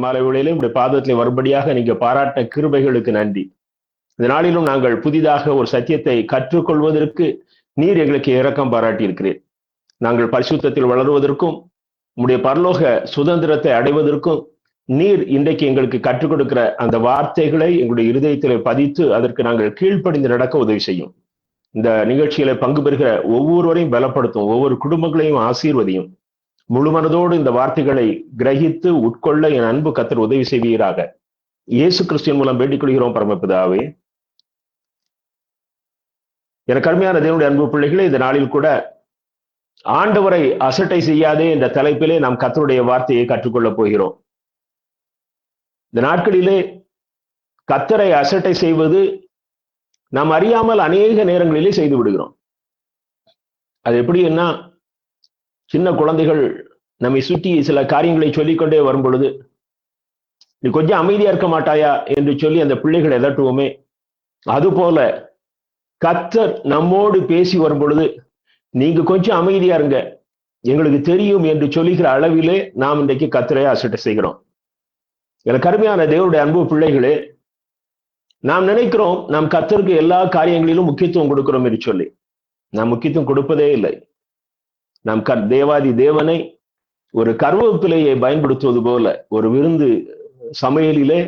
மாலை வேளையிலே உடைய பாதத்திலே வரும்படியாக நீங்க பாராட்ட கிருபைகளுக்கு நன்றி. இந்த நாளிலும் நாங்கள் புதிதாக ஒரு சத்தியத்தை கற்றுக்கொள்வதற்கு நீர் எங்களுக்கு இரக்கம் பாராட்டி இருக்கிறீர். நாங்கள் பரிசுத்தத்தில் வளருவதற்கும் உம்முடைய பரலோக சுதந்திரத்தை அடைவதற்கும் நீர் இன்றைக்கு எங்களுக்கு கற்றுக் கொடுக்கிற அந்த வார்த்தைகளை எங்களுடைய இருதயத்திலே பதித்து அதற்கு நாங்கள் கீழ்ப்படிந்து நடக்க உதவி செய்யும். இந்த நிகழ்ச்சியில பங்கு பெறுகிற ஒவ்வொருவரையும் பலப்படுத்தும், ஒவ்வொரு குடும்பங்களையும் ஆசீர்வதியும். முழு மனதோடு இந்த வார்த்தைகளை கிரகித்து உட்கொள்ள என் அன்பு கர்த்தர் உதவி செய்வீராக. இயேசு கிறிஸ்துவின் மூலம் வேண்டிக் கொள்கிறோம் பரமபிதாவே. எனக்கு அருமையான தேவனுடைய அன்பு பிள்ளைகளே, இந்த நாளில் கூட ஆண்டவரை அசட்டை செய்யாதே என்ற தலைப்பிலே நாம் கர்த்தருடைய வார்த்தையை கற்றுக்கொள்ளப் போகிறோம். இந்த நாட்களிலே கர்த்தரை அசட்டை செய்வது நாம் அறியாமல் அநேக நேரங்களிலே செய்து விடுகிறோம். அது எப்படின்னா, சின்ன குழந்தைகள் நம்மை சுற்றி சில காரியங்களை சொல்லிக்கொண்டே வரும் பொழுது, நீ கொஞ்சம் அமைதியா இருக்க மாட்டாயா என்று சொல்லி அந்த பிள்ளைகளை எதட்டுவோமே, அதுபோல கர்த்தர் நம்மோடு பேசி வரும் பொழுது, நீங்க கொஞ்சம் அமைதியா இருங்க, எங்களுக்கு தெரியும் என்று சொல்லுகிற அளவிலே நாம் இன்றைக்கு கர்த்தரை அசட்டை செய்கிறோம். எனக்கு அருமையான தேவனுடைய அன்பு பிள்ளைகளே, நாம் நினைக்கிறோம் நாம் கர்த்தருக்கு எல்லா காரியங்களிலும் முக்கியத்துவம் கொடுக்கிறோம் என்று சொல்லி. நாம் முக்கியத்துவம் கொடுப்பதே இல்லை. நாம் தேவாதி தேவனை ஒரு கருவேப்பிலையை பயன்படுத்துவது போல, ஒரு விருந்து சமையலிலே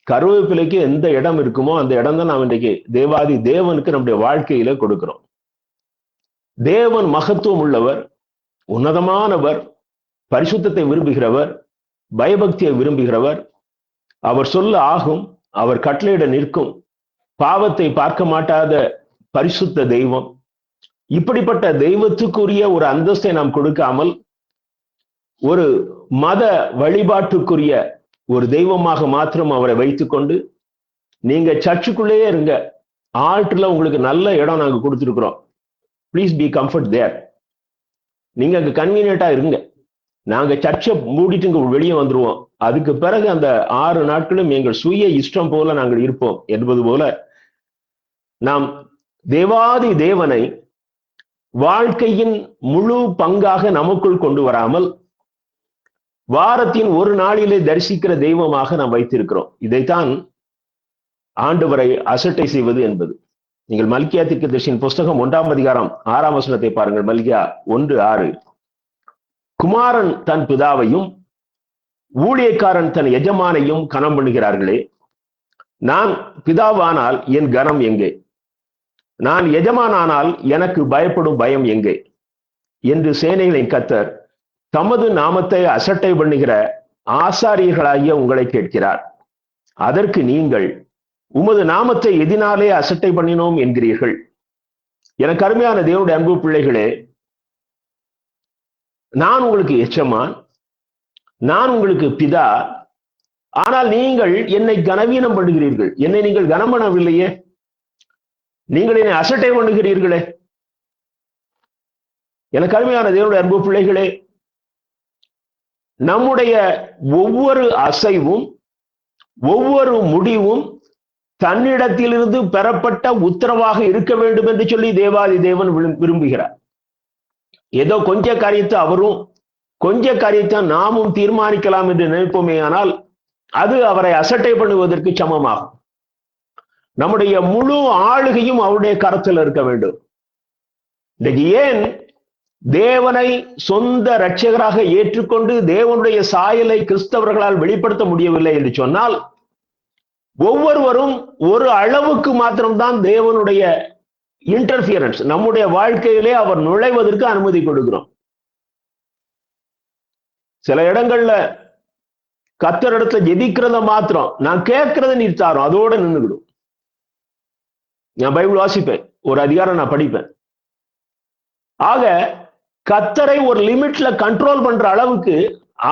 கருவேப்பிலைக்கு எந்த இடம் இருக்குமோ அந்த இடம் தான் நாம் இன்றைக்கு தேவாதி தேவனுக்கு நம்முடைய வாழ்க்கையில கொடுக்கிறோம். தேவன் மகத்துவம் உள்ளவர், உன்னதமானவர், பரிசுத்தத்தை விரும்புகிறவர், பயபக்தியை விரும்புகிறவர். அவர் சொல்ல ஆகும், அவர் கட்டளையிட நிற்கும், பாவத்தை பார்க்க மாட்டாத பரிசுத்த தெய்வம். இப்படிப்பட்ட தெய்வத்துக்குரிய ஒரு அந்தஸ்தை நாம் கொடுக்காமல் ஒரு மத வழிபாட்டுக்குரிய ஒரு தெய்வமாக மாத்திரம் அவரை வைத்துக்கொண்டு, நீங்க சர்ச்சுக்குள்ளேயே இருங்க, ஆல்டர்ல உங்களுக்கு நல்ல இடம் நாங்க கொடுத்துருக்கிறோம், ப்ளீஸ் பி கம்ஃபர்ட் தேர், நீங்க அங்க கன்வீனியன்ட்டா இருங்க, நாங்க சர்ச்சை மூடிட்டு இங்க வெளியே வந்துருவோம், அதுக்கு பிறகு அந்த 6 நாட்களும் எங்கள் சுய இஷ்டம் போல நாங்கள் இருப்போம் என்பது போல நாம் தேவாதி தேவனை வாழ்க்கையின் முழு பங்காக நமக்குள் கொண்டு வராமல் வாரத்தின் ஒரு நாளிலே தரிசிக்கிற தெய்வமாக நாம் வைத்திருக்கிறோம். இதைத்தான் ஆண்டவரை அசட்டை செய்வது என்பது. நீங்கள் மல்கியா தீர்க்கதரிசியின் புஸ்தகம் 1ஆம் அதிகாரம் 6ஆம் வசனத்தை பாருங்கள். மல்கியா 1:6. குமாரன் தன் பிதாவையும் ஊழியக்காரன் தன் எஜமானையும் கனம் பண்ணுகிறார்களே, நான் பிதாவானால் என் கனம் எங்கே? நான் எஜமானானால் எனக்கு பயப்படும் பயம் எங்கே? என்று சேனைகளின் கர்த்தர் தமது நாமத்தை அசட்டை பண்ணுகிற ஆசாரியர்களாகிய உங்களை கேட்கிறார். அதற்கு நீங்கள் உமது நாமத்தை எதினாலே அசட்டை பண்ணினோம் என்கிறீர்கள். எனக்கு அருமையான தேவனுடைய அன்பு பிள்ளைகளே, நான் உங்களுக்கு எஜமான், நான் உங்களுக்கு பிதா, ஆனால் நீங்கள் என்னை கனவீனம் பண்ணுகிறீர்கள். என்னை நீங்கள் கனம் பண்ணவில்லையே, நீங்கள் என்னை அசட்டை பண்ணுகிறீர்களே. எனக்கு அருமையான தேவனுடைய அன்பு பிள்ளைகளே, நம்முடைய ஒவ்வொரு அசைவும் ஒவ்வொரு முடிவும் தன்னிடத்திலிருந்து பெறப்பட்ட உத்தரவாக இருக்க வேண்டும் என்று சொல்லி தேவாதி தேவன் விரும்புகிறார். ஏதோ கொஞ்ச காரியத்தை அவரும் கொஞ்ச காரியத்தை நாமும் தீர்மானிக்கலாம் என்று நினைப்போமே, ஆனால் அது அவரை அசட்டை பண்ணுவதற்கு சமமாகும். நம்முடைய முழு ஆளுகையும் அவருடைய கரத்தில் இருக்க வேண்டும். இன்னைக்கு ஏன் தேவனை சொந்த இரட்சகராக ஏற்றுக்கொண்டு தேவனுடைய சாயலை கிறிஸ்தவர்களால் வெளிப்படுத்த முடியவில்லை என்று சொன்னால், ஒவ்வொருவரும் ஒரு அளவுக்கு மாத்திரம்தான் தேவனுடைய இன்டர்ஃபியரன்ஸ் நம்முடைய வாழ்க்கையிலே அவர் நுழைவதற்கு அனுமதி கொடுக்கிறோம். சில இடங்கள்ல கர்த்தரிடத்துல ஜெபிக்கிறத மாத்திரம் நான் கேட்கறத நிறுத்தாரோம், அதோட நின்றுவிடும். நான் பைபிள் வாசிப்பேன், ஒரு அதிகாரம் நான் படிப்பேன். ஆக கர்த்தரை ஒரு லிமிட்ல கண்ட்ரோல் பண்ற அளவுக்கு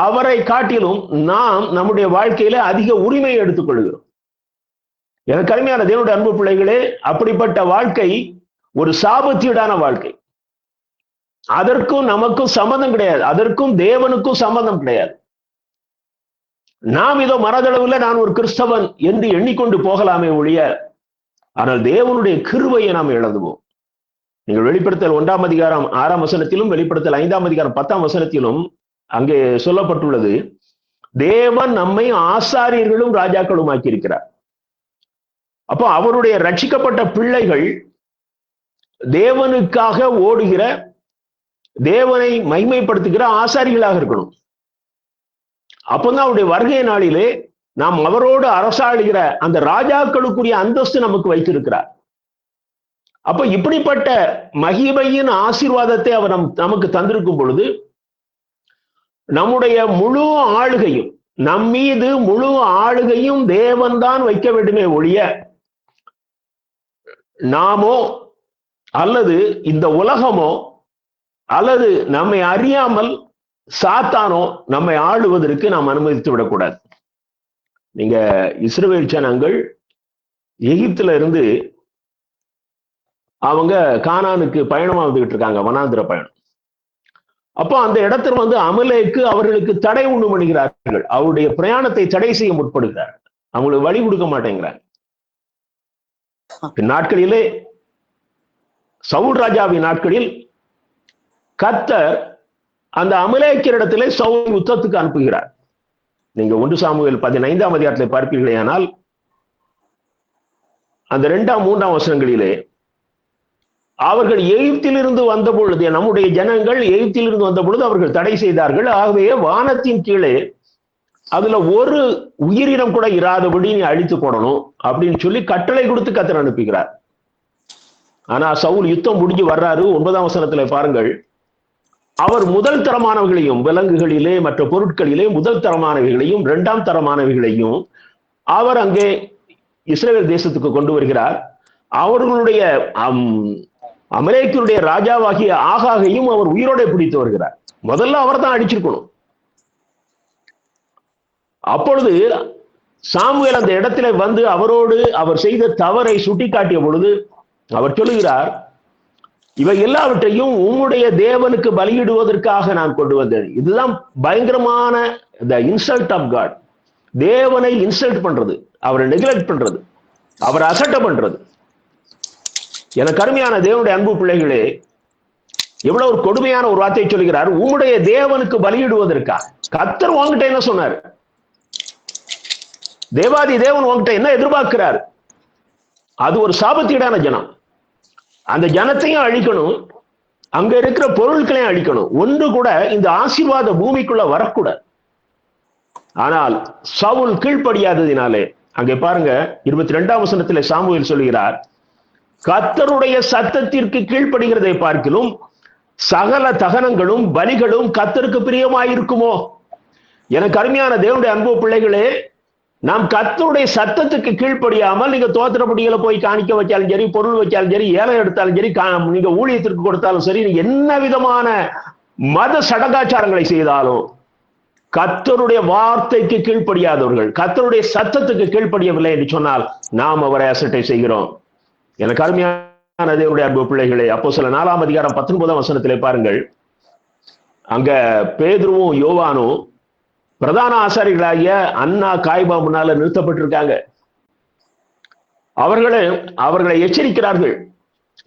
அவரை காட்டிலும் நாம் நம்முடைய வாழ்க்கையில அதிக உரிமையை எடுத்துக்கொள்கிறோம். எனக்கு அருமையான தேவனுடைய அன்பு பிள்ளைகளே, அப்படிப்பட்ட வாழ்க்கை ஒரு சாபத்தீடான வாழ்க்கை. அதற்கும் நமக்கும் சம்பந்தம் கிடையாது, அதற்கும் தேவனுக்கும் சம்பந்தம் கிடையாது. நாம் இதோ மனதளவில் நான் ஒரு கிறிஸ்தவன் என்று எண்ணிக்கொண்டு போகலாமே ஒழிய, ஆனால் தேவனுடைய கிருபையை நாம் இழந்துவோம். நீங்கள் வெளிப்படுத்தல் 1ஆம் அதிகாரம் 6ஆம் வசனத்திலும் வெளிப்படுத்தல் 5ஆம் அதிகாரம் 10ஆம் வசனத்திலும் அங்கே சொல்லப்பட்டுள்ளது, தேவன் நம்மை ஆசாரியர்களும் ராஜாக்களும் ஆக்கியிருக்கிறார். அப்போ அவருடைய ரட்சிக்கப்பட்ட பிள்ளைகள் தேவனுக்காக ஓடுகிற, தேவனை மகிமைப்படுத்துகிற ஆசாரிகளாக இருக்கணும். அப்பதான் அவருடைய வருகை நாளிலே நாம் அவரோடு அரசாளுகிற அந்த ராஜாக்களுக்குரிய அந்தஸ்து நமக்கு வைத்திருக்கிறார். அப்ப இப்படிப்பட்ட மகிமையின் ஆசீர்வாதத்தை அவர் நமக்கு தந்திருக்கும் பொழுது, நம்முடைய முழு ஆளுகையும், நம் மீது முழு ஆளுகையும் தேவன் தான் வைக்க வேண்டுமே ஒழிய, நாமோ அல்லது இந்த உலகமோ அல்லது நம்மை அறியாமல் சாத்தானோ நம்மை ஆளுவதற்கு நாம் அனுமதித்து விடக்கூடாது. நீங்க இஸ்ரவேல் ஜனங்கள் எகிப்துல இருந்து அவங்க கானானுக்கு பயணமா வந்துகிட்டு இருக்காங்க, வனாந்திர பயணம். அப்போ அந்த இடத்துல அமலேக்கு அவர்களுக்கு தடை உண்டு பண்ணுகிறார்கள். அவருடைய பிரயாணத்தை தடை செய்ய முற்படுகிறார். அவங்களுக்கு வழி கொடுக்க மாட்டேங்கிறாங்க. நாட்களிலே, சவுல் ராஜாவின் நாட்களில் கர்த்தர் அந்த அமலேக்கியரிடத்திலே சவுல் யுத்தத்துக்கு அனுப்புகிறார். நீங்க 1 சாமுவேல் 15ஆம் அதிகாரத்தில் பார்ப்பீர்களேயானால் அந்த 2ஆம் 3ஆம் வசனங்களிலே அவர்கள் எகிப்திலிருந்து வந்த பொழுது, நம்முடைய ஜனங்கள் எகிப்திலிருந்து வந்த பொழுது அவர்கள் தடை செய்தார்கள். ஆகவே வானத்தின் கீழே அதுல ஒரு உயிரினம் கூட இராதபடி நீ அழித்து போடணும் அப்படின்னு சொல்லி கட்டளை கொடுத்து கர்த்தர் அனுப்புகிறார். ஆனா சவுல் யுத்தம் முடிஞ்சு வர்றாரு. 9ஆம் வசனத்துல பாருங்கள், அவர் முதல் தரமானவர்களையும், விலங்குகளிலே மற்ற பொருட்களிலே முதல் தரமானவைகளையும் 2ஆம் தரமானவைகளையும் அவர் அங்கே இஸ்ரவேல் தேசத்துக்கு கொண்டு வருகிறார். அவர்களுடைய அமலேக்கியருடைய ராஜாவாகிய ஆகாகையும் அவர் உயிரோட பிடித்து வருகிறார். முதல்ல அவர் தான் அடிச்சிருக்கணும். அப்பொழுது சாமுவேல் அந்த இடத்துல வந்து அவரோடு அவர் செய்த தவறை சுட்டிக்காட்டிய பொழுது அவர் சொல்லுகிறார், இவை எல்லாவற்றையும் உம்முடைய தேவனுக்கு பலியிடுவதற்காக நான் கொண்டு வந்தேன். இதுதான் பயங்கரமான இன்சல்ட் ஆஃப் காட். தேவனை இன்சல்ட் பண்றது, அவரை நெக்லெக்ட் பண்றது, அவரை அசட்டை பண்றது. எனக்கு அருமையான தேவனுடைய அன்பு பிள்ளைகளே, எவ்வளவு ஒரு கொடுமையான ஒரு வார்த்தையை சொல்கிறார், உம்முடைய தேவனுக்கு பலியிடுவதற்காக. கர்த்தர் உன்கிட்ட என்ன சொன்னார்? தேவாதி தேவன் உன்கிட்ட என்ன எதிர்பார்க்கிறார்? அது ஒரு சாபத்தீடான ஜனம். அந்த ஜனத்தையும் அழிக்கணும், அங்க இருக்கிற பொருட்களையும் அழிக்கணும். ஒன்று கூட இந்த ஆசீர்வாத பூமிக்குள்ள வரக்கூடாது. ஆனால் சவுல் கீழ்ப்படியாததினாலே, அங்கே பாருங்க 22ஆம் வசனத்திலே சாமுவேல் சொல்கிறார், கர்த்தருடைய சத்தத்திற்கு கீழ்ப்படுகிறதை பார்க்கிலும் சகல தகனங்களும் பலிகளும் கர்த்தருக்கு பிரியமாயிருக்குமோ? எனக்கு அருமையான தேவனுடைய அன்பு பிள்ளைகளே, நாம் கர்த்தருடைய சத்தத்துக்கு கீழ்ப்படியாமல் நீங்க தோத்திரப்படிகளை போய் காணிக்க வச்சாலும் சரி, பொருள் வச்சாலும் சரி, ஏழை எடுத்தாலும் சரி, நீங்க ஊழியத்திற்கு கொடுத்தாலும் சரி, நீங்க என்ன விதமான மத சடங்காச்சாரங்களை செய்தாலும் கர்த்தருடைய வார்த்தைக்கு கீழ்ப்படியாதவர்கள், கர்த்தருடைய சத்தத்துக்கு கீழ்ப்படியவில்லை என்று சொன்னால் நாம் அவரை அசட்டை செய்கிறோம். எனக்கு அருமையான தேவனுடைய அன்பு பிள்ளைகளே, அப்போஸ்தலர் 4ஆம் அதிகாரம் 19ஆம் வசனத்திலே பாருங்கள், அங்க பேதுருவும் யோவானும் பிரதான ஆசாரிகளாகிய அன்னா காய்பா முன்னால நிறுத்தப்பட்டிருக்காங்க. அவர்களை எச்சரிக்கிறார்கள்,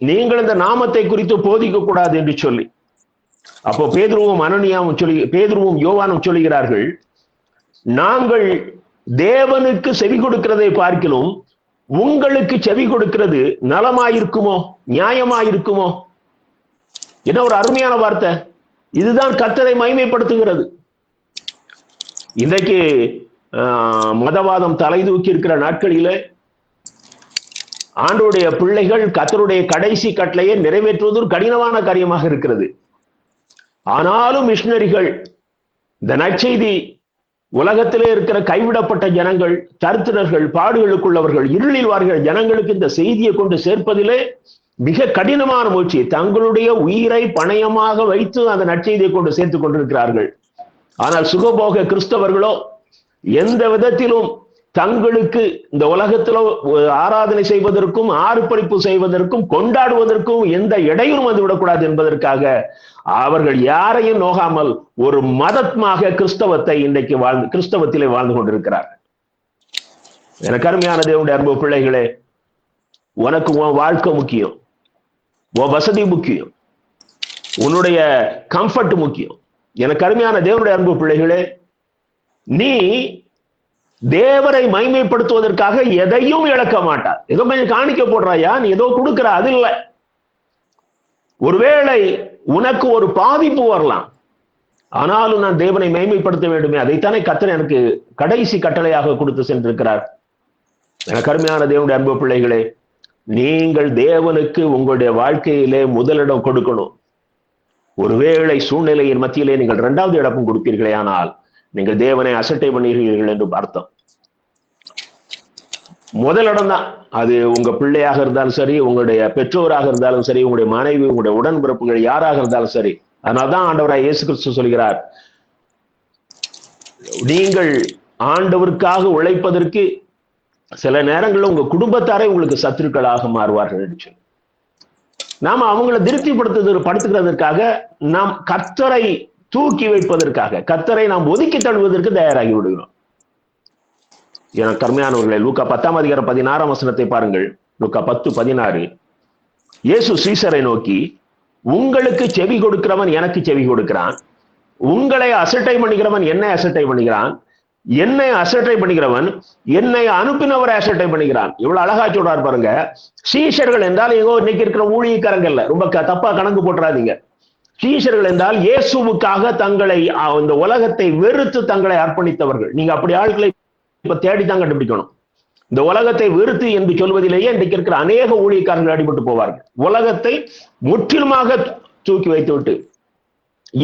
நீங்கள் இந்த நாமத்தை குறித்து போதிக்க கூடாது என்று சொல்லி. அப்போ பேதுருவும் யோவானும் சொல்லுகிறார்கள், நாங்கள் தேவனுக்கு செவி கொடுக்கிறதை பார்க்கிலும் உங்களுக்கு செவி கொடுக்கிறது நலமாயிருக்குமோ, நியாயமாயிருக்குமோ? என்ன ஒரு அருமையான வார்த்தை! இதுதான் கர்த்தரை மகிமைப்படுத்துகிறது. இன்றைக்கு மதவாதம் தலை தூக்கி இருக்கிற நாட்களிலே ஆண்டவருடைய பிள்ளைகள் கர்த்தருடைய கடைசி கட்டளையை நிறைவேற்றுவது ஒரு கடினமான காரியமாக இருக்கிறது. ஆனாலும் மிஷனரிகள், இந்த நற்செய்தி உலகத்திலே இருக்கிற கைவிடப்பட்ட ஜனங்கள், தரித்திரர்கள், பாடுகளுக்குள்ளவர்கள், இருளில் வாழ்கிற ஜனங்களுக்கு இந்த செய்தியை கொண்டு சேர்ப்பதிலே மிக கடினமான முயற்சி, தங்களுடைய உயிரை பணயமாக வைத்து அந்த நற்செய்தியை கொண்டு சேர்த்துக் கொண்டிருக்கிறார்கள். ஆனால் சுகபோக கிறிஸ்தவர்களோ எந்த விதத்திலும் தங்களுக்கு இந்த உலகத்திலோ ஆராதனை செய்வதற்கும், ஆர்ப்பரிப்பு செய்வதற்கும், கொண்டாடுவதற்கும் எந்த இடையூறும் வந்துவிடக்கூடாது என்பதற்காக அவர்கள் யாரையும் நோகாமல் ஒரு மதமாக கிறிஸ்தவத்தை இன்றைக்கு கிறிஸ்தவத்திலே வாழ்ந்து கொண்டிருக்கிறார்கள். எனக்கு அருமையான தேவனுடைய அன்பு பிள்ளைகளே, உனக்கு உன் வாழ்க்கை முக்கியம், உன் வசதி முக்கியம், உன்னுடைய கம்ஃபர்ட் முக்கியம். எனக்கு அருமையான தேவனுடைய அன்பு பிள்ளைகளே, நீ தேவரை மைமைப்படுத்துவதற்காக எதையும் இழக்க மாட்டார். ஏதோ கொஞ்சம் காணிக்க போடுறாயா, நீ ஏதோ கொடுக்கிற, அது இல்லை. ஒருவேளை உனக்கு ஒரு பாதிப்பு வரலாம், ஆனாலும் நான் தேவனை மைமைப்படுத்த வேண்டுமே. அதைத்தானே கர்த்தர் எனக்கு கடைசி கட்டளையாக கொடுத்து சென்றிருக்கிறார். கருமையான தேவனுடைய அன்பு பிள்ளைகளே, நீங்கள் தேவனுக்கு உங்களுடைய வாழ்க்கையிலே முதலிடம் கொடுக்கணும். ஒருவேளை சூழ்நிலையின் மத்தியிலே நீங்கள் 2வது இடமும் கொடுப்பீர்களே, ஆனால் நீங்கள் தேவனை அசட்டை பண்ணுகிறீர்கள் என்று அர்த்தம். முதலிடம் தான். அது உங்க பிள்ளையாக இருந்தாலும் சரி, உங்களுடைய பெற்றோராக இருந்தாலும் சரி, உங்களுடைய மனைவி, உங்களுடைய உடன்பிறப்புகள் யாராக இருந்தாலும் சரி. அதனால்தான் ஆண்டவராய் இயேசு கிறிஸ்து சொல்கிறார், நீங்கள் ஆண்டவருக்காக உழைப்பதற்கு சில நேரங்களில் உங்க குடும்பத்தாரை உங்களுக்கு சத்துருக்களாக மாறுவார்கள் என்று சொல்லி, நாம அவங்களை திருப்திப்படுத்துகிறதற்காக நாம் கர்த்தரை தூக்கி வைப்பதற்காக, கர்த்தரை நாம் ஒதுக்கி தள்ளுவதற்கு தயாராகி விடுகிறோம். என கருமையானவர்களே, லூக்கா 10ஆம் அதிகாரம் 16ஆம் வசனத்தை பாருங்கள். லூக்கா 10:16. இயேசு சீசரை நோக்கி, உங்களுக்கு செவி கொடுக்கிறவன் எனக்கு செவி கொடுக்கிறான், உங்களை அசட்டை பண்ணுகிறவன் என்னை அசட்டை பண்ணுகிறான், என்னை அசட்டை பண்ணுகிறவன் என்னை அனுப்பினவரை அசட்டை பண்ணுகிறான். இவ்வளவு அழகா சொல்றார் பாருங்க. சீஷர்கள் என்றால் எங்கோ இன்னைக்கு இருக்கிற ஊழியக்காரங்கள்ல, ரொம்ப தப்பா கணக்கு போட்டுறாதீங்க. சீஷர்கள் என்றால் இயேசுவுக்காக தங்களை, இந்த உலகத்தை வெறுத்து தங்களை அர்ப்பணித்தவர்கள். நீங்க அப்படி ஆட்களை இப்ப தேடித்தான் கண்டுபிடிக்கணும். இந்த உலகத்தை வெறுத்து என்று சொல்வதிலேயே இன்றைக்கு இருக்கிற அநேக ஊழியக்காரர்கள் அடிபட்டு போவார்கள். உலகத்தை முற்றிலுமாக தூக்கி வைத்துவிட்டு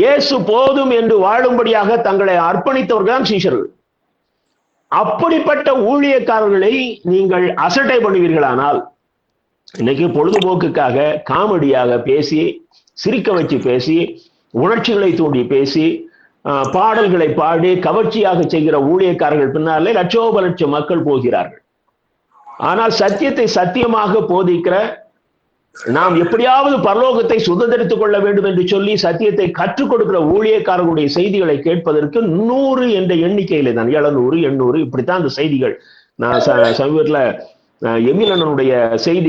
இயேசு போதும் என்று வாழும்படியாக தங்களை அர்ப்பணித்தவர்கள் தான் சீஷர்கள். அப்படிப்பட்ட ஊழியக்காரர்களை நீங்கள் அசட்டை பண்ணுவீர்களானால், இன்னைக்கு பொழுதுபோக்குக்காக காமெடியாக பேசி, சிரிக்க வச்சு பேசி, உணர்ச்சிகளை தூண்டி பேசி, பாடல்களை பாடி கவர்ச்சியாக செய்கிற ஊழியக்காரர்கள் பின்னாலே லட்சோப லட்சம் மக்கள் போகிறார்கள். ஆனால் சத்தியத்தை சத்தியமாக போதிக்கிற, நாம் எப்படியாவது பரலோகத்தை சுதந்திரித்துக் கொள்ள வேண்டும் என்று சொல்லி சத்தியத்தை கற்றுக் கொடுக்கிற ஊழியக்காரர்களுடைய செய்திகளை கேட்பதற்கு 100 என்ற எண்ணிக்கையிலே தான், 700, 800 இப்படித்தான் அந்த செய்திகள். நான் சமீபத்தில் எமிலனுடைய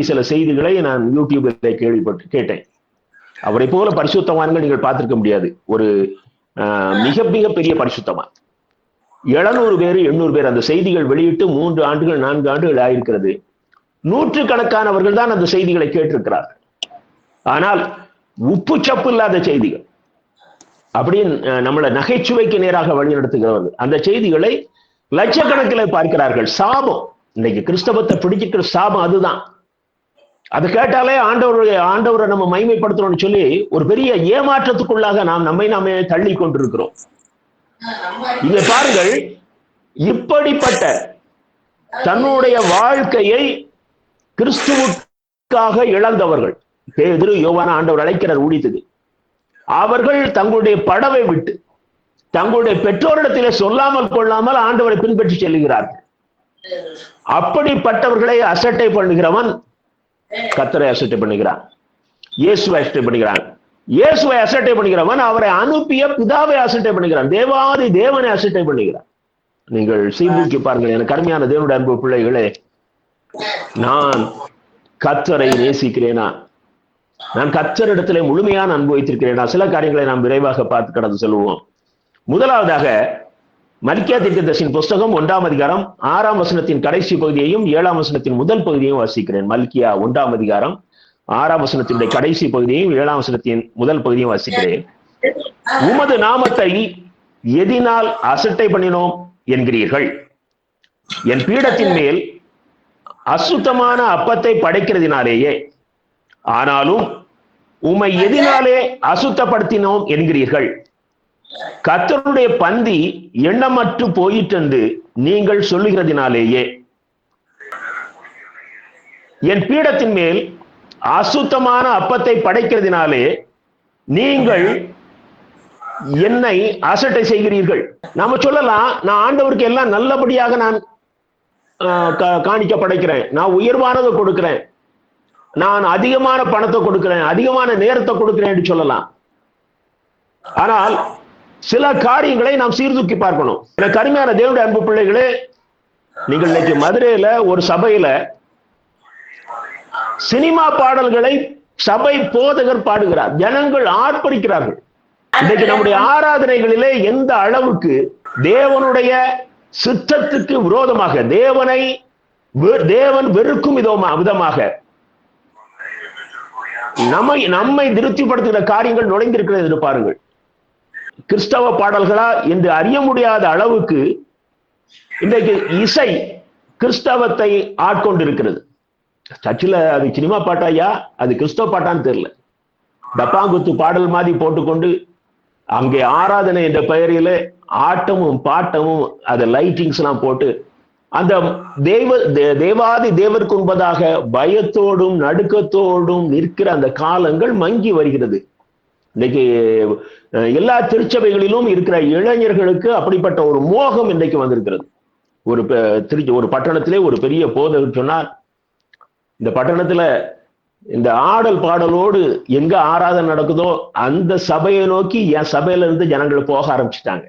சில செய்திகளை நான் யூடியூபில் கேட்டேன். அவரை போல பரிசுத்தவான்கள் நீங்கள் பார்த்திருக்க முடியாது. ஒரு மிக மிக பெரிய பரிசுத்தவான். 700 பேர் 800 பேர் அந்த செய்திகள் வெளியிட்டு 3 ஆண்டுகள் 4 ஆண்டுகள் ஆயிருக்கிறது. 100கணக்கானவர்கள் தான் அந்த செய்திகளை கேட்டிருக்கிறார்கள். ஆனால் உப்பு சப்பு இல்லாத செய்திகள், அப்படின்னு நம்மளை நகைச்சுவைக்கு நேராக வழிநடத்துகிறவர்கள் அந்த செய்திகளை லட்சக்கணக்கில் பார்க்கிறார்கள். சாபம், இன்னைக்கு கிறிஸ்தவத்தை பிடிச்சிக்கிற சாபம் அதுதான். அதை கேட்டாலே ஆண்டவரை நம்ம மைமைப்படுத்துறோம்னு சொல்லி ஒரு பெரிய ஏமாற்றத்துக்குள்ளாக நம்மை நாமே தள்ளி கொண்டிருக்கிறோம். இங்க பாருங்கள், இப்படிப்பட்ட தன்னுடைய வாழ்க்கையை கிறிஸ்துவுக்காக இழந்தவர்கள், பேதுரு, யோவான் ஆண்டவர் அழைக்கிறார் ஊழியத்துக்கு, அவர்கள் தங்களுடைய படவை விட்டு தங்களுடைய பெற்றோரிடத்திலே சொல்லாமல் கொள்ளாமல் ஆண்டவரை பின்பற்றி செல்லுகிறார்கள். அப்படிப்பட்டவர்களை அசட்டை பண்ணுகிறவன் கர்த்தரை அசட்டை பண்ணுகிறான், இயேசுவை அசட்டை பண்ணுகிறான். இயேசுவை அசட்டை பண்ணுகிறவன் அவரை அனுப்பிய பிதாவை அசட்டை பண்ணுகிறான், தேவாதி தேவனை அசட்டை பண்ணுகிறான். நீங்கள் சீர்தூக்கி பாருங்கள். எனக்கு அருமையான தேவனுடைய அன்பு பிள்ளைகளே, நான் கர்த்தரை நேசிக்கிறேனா? நான் கர்த்தரிடத்திலே முழுமையான அன்பு வைத்திருக்கிறேனா? சில காரியங்களை நாம் விரைவாக பார்த்து கடந்து செல்வோம். முதலாவதாக மல்கியா தீர்க்கதரிசியின் புஸ்தகம் 1ஆம் அதிகாரம் 6ஆம் வசனத்தின் கடைசி பகுதியையும் 7ஆம் வசனத்தின் முதல் பகுதியையும் வாசிக்கிறேன். மல்கியா 1ஆம் அதிகாரம் 6ஆம் வசனத்தினுடைய கடைசி பகுதியையும் 7ஆம் வசனத்தின் முதல் பகுதியும் வாசிக்கிறேன். உமது நாமத்தை எதினால் அசட்டை பண்ணினோம் என்கிறீர்கள்? என் பீடத்தின் மேல் அசுத்தமான அப்பத்தை படைக்கிறதினாலேயே. ஆனாலும் உம்மை எதினாலே அசுத்தப்படுத்தினோம் என்கிறீர்கள்? கர்த்தருடைய பந்தி எண்ணமற்று போயிற்றென்று நீங்கள் சொல்லுகிறதினாலேயே. என் பீடத்தின் மேல் அசுத்தமான அப்பத்தை படைக்கிறதினாலே நீங்கள் என்னை அசட்டை செய்கிறீர்கள். நாம சொல்லலாம், நான் ஆண்டவருக்கு எல்லாம் நல்லபடியாக நான் காணிக்க படைக்கிறேன், நான் உயர்வானதை கொடுக்கிறேன், நான் அதிகமான பணத்தை கொடுக்கிறேன், அதிகமான நேரத்தை கொடுக்கிறேன் என்று சொல்லலாம். ஆனால் சில காரியங்களை நாம் சீர்தூக்கி பார்க்கணும். எனக்கு அருமையான தேவனுடைய அன்பு பிள்ளைகளே, நீங்கள் இன்னைக்கு மதுரையில ஒரு சபையில சினிமா பாடல்களை சபை போதகர் பாடுகிறார், ஜனங்கள் ஆர்ப்பரிக்கிறார்கள். இன்னைக்கு நம்முடைய ஆராதனைகளிலே எந்த அளவுக்கு தேவனுடைய சித்தத்துக்கு விரோதமாக, தேவன் வெறுக்கும் விதமாக நம்மை திருப்திப்படுத்துகிற காரியங்கள் நுழைந்திருக்கிறது என்று பாருங்கள். கிறிஸ்தவ பாடல்களா என்று அறிய முடியாத அளவுக்கு இன்றைக்கு இசை கிறிஸ்தவத்தை ஆட்கொண்டிருக்கிறது. சர்ச்சில் அது சினிமா பாட்டாயா, அது கிறிஸ்தவ பாட்டான்னு தெரியல. டப்பாங்குத்து பாடல் மாதிரி போட்டுக்கொண்டு அங்கே ஆராதனை என்ற பெயரிலே ஆட்டமும் பாட்டமும் அதை லைட்டிங்ஸ் எல்லாம் போட்டு அந்த தேவாதி தேவருக்கு முன்பதாக பயத்தோடும் நடுக்கத்தோடும் நிற்கிற அந்த காலங்கள் மங்கி வருகிறது. இன்னைக்கு எல்லா திருச்சபைகளிலும் இருக்கிற இளைஞர்களுக்கு அப்படிப்பட்ட ஒரு மோகம் இன்றைக்கு வந்திருக்கிறது. ஒரு பட்டணத்திலே ஒரு பெரிய போதகர் சொன்னார், இந்த பட்டணத்துல இந்த ஆடல் பாடலோடு எங்க ஆராதனை நடக்குதோ அந்த சபையை நோக்கி என் சபையில இருந்து ஜனங்கள் போக ஆரம்பிச்சுட்டாங்க.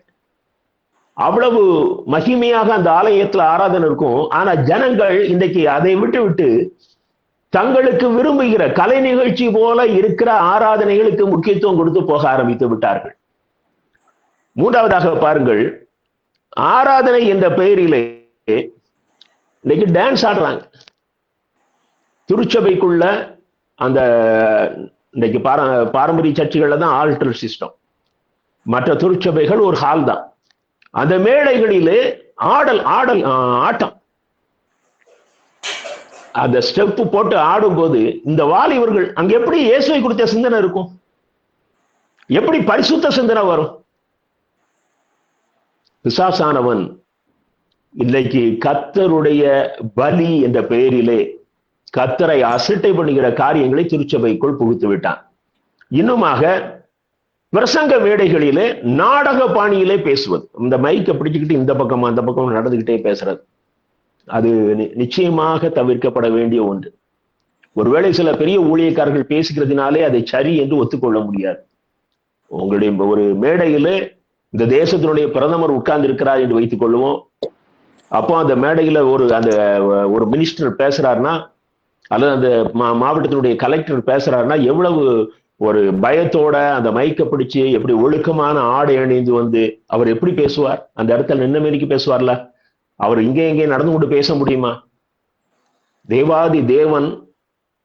அவ்வளவு மகிமையாக அந்த ஆலயத்துல ஆராதனை இருக்கும். ஆனா ஜனங்கள் இன்றைக்கு அதை விட்டு தங்களுக்கு விரும்புகிற கலை நிகழ்ச்சி போல இருக்கிற ஆராதனைகளுக்கு முக்கியத்துவம் கொடுத்து போக ஆரம்பித்து விட்டார்கள். மூன்றாவதாக பாருங்கள், ஆராதனை என்ற பெயரிலே இன்னைக்கு டான்ஸ் ஆடுறாங்க. திருச்சபைக்குள்ள அந்த இன்னைக்கு பாரம்பரிய சர்ச்சைகள்ல தான் ஆல்டர் சிஸ்டம், மற்ற திருச்சபைகள் ஒரு ஹால் தான். அந்த மேடைகளிலே ஆட்டம், அந்த ஸ்டெப் போட்டு ஆடும்போது இந்த வாலிபர்கள் அங்க எப்படி இயேசுவை குறித்த சிந்தனை இருக்கும்? எப்படி பரிசுத்த சிந்தனை வரும்? பிசாசானவன் இன்னைக்கு கர்த்தருடைய பலி என்ற பெயரிலே கர்த்தரை அசட்டை பண்ணுகிற காரியங்களை திருச்சபைக்குள் புகுத்து விட்டான். இன்னுமாக பிரசங்க மேடைகளிலே நாடக பாணியிலே பேசுவது, இந்த மைக்கை பிடிச்சுக்கிட்டு இந்த பக்கம் அந்த பக்கம் நடந்துகிட்டே பேசுறது, அது நிச்சயமாக தவிர்க்கப்பட வேண்டிய ஒன்று. ஒருவேளை சில பெரிய ஊழியக்காரர்கள் பேசுகிறதுனாலே அதை சரி என்று ஒத்துக்கொள்ள முடியாது. உங்களுடைய ஒரு மேடையிலே இந்த தேசத்தினுடைய பிரதமர் உட்கார்ந்து இருக்கிறார் என்று வைத்துக் கொள்ளுவோம். அப்போ அந்த மேடையில ஒரு மினிஸ்டர் பேசுறாருன்னா, அல்லது அந்த மாவட்டத்தினுடைய கலெக்டர் பேசுறாருன்னா எவ்வளவு ஒரு பயத்தோட அந்த மைக்கை பிடிச்சு எப்படி ஒழுக்கமான ஆடை அணிந்து வந்து அவர் எப்படி பேசுவார்? அந்த இடத்துல நின்ன மாரிக்கு பேசுவார்ல, அவர் இங்கே நடந்து கொண்டு பேச முடியுமா? தேவாதி தேவன்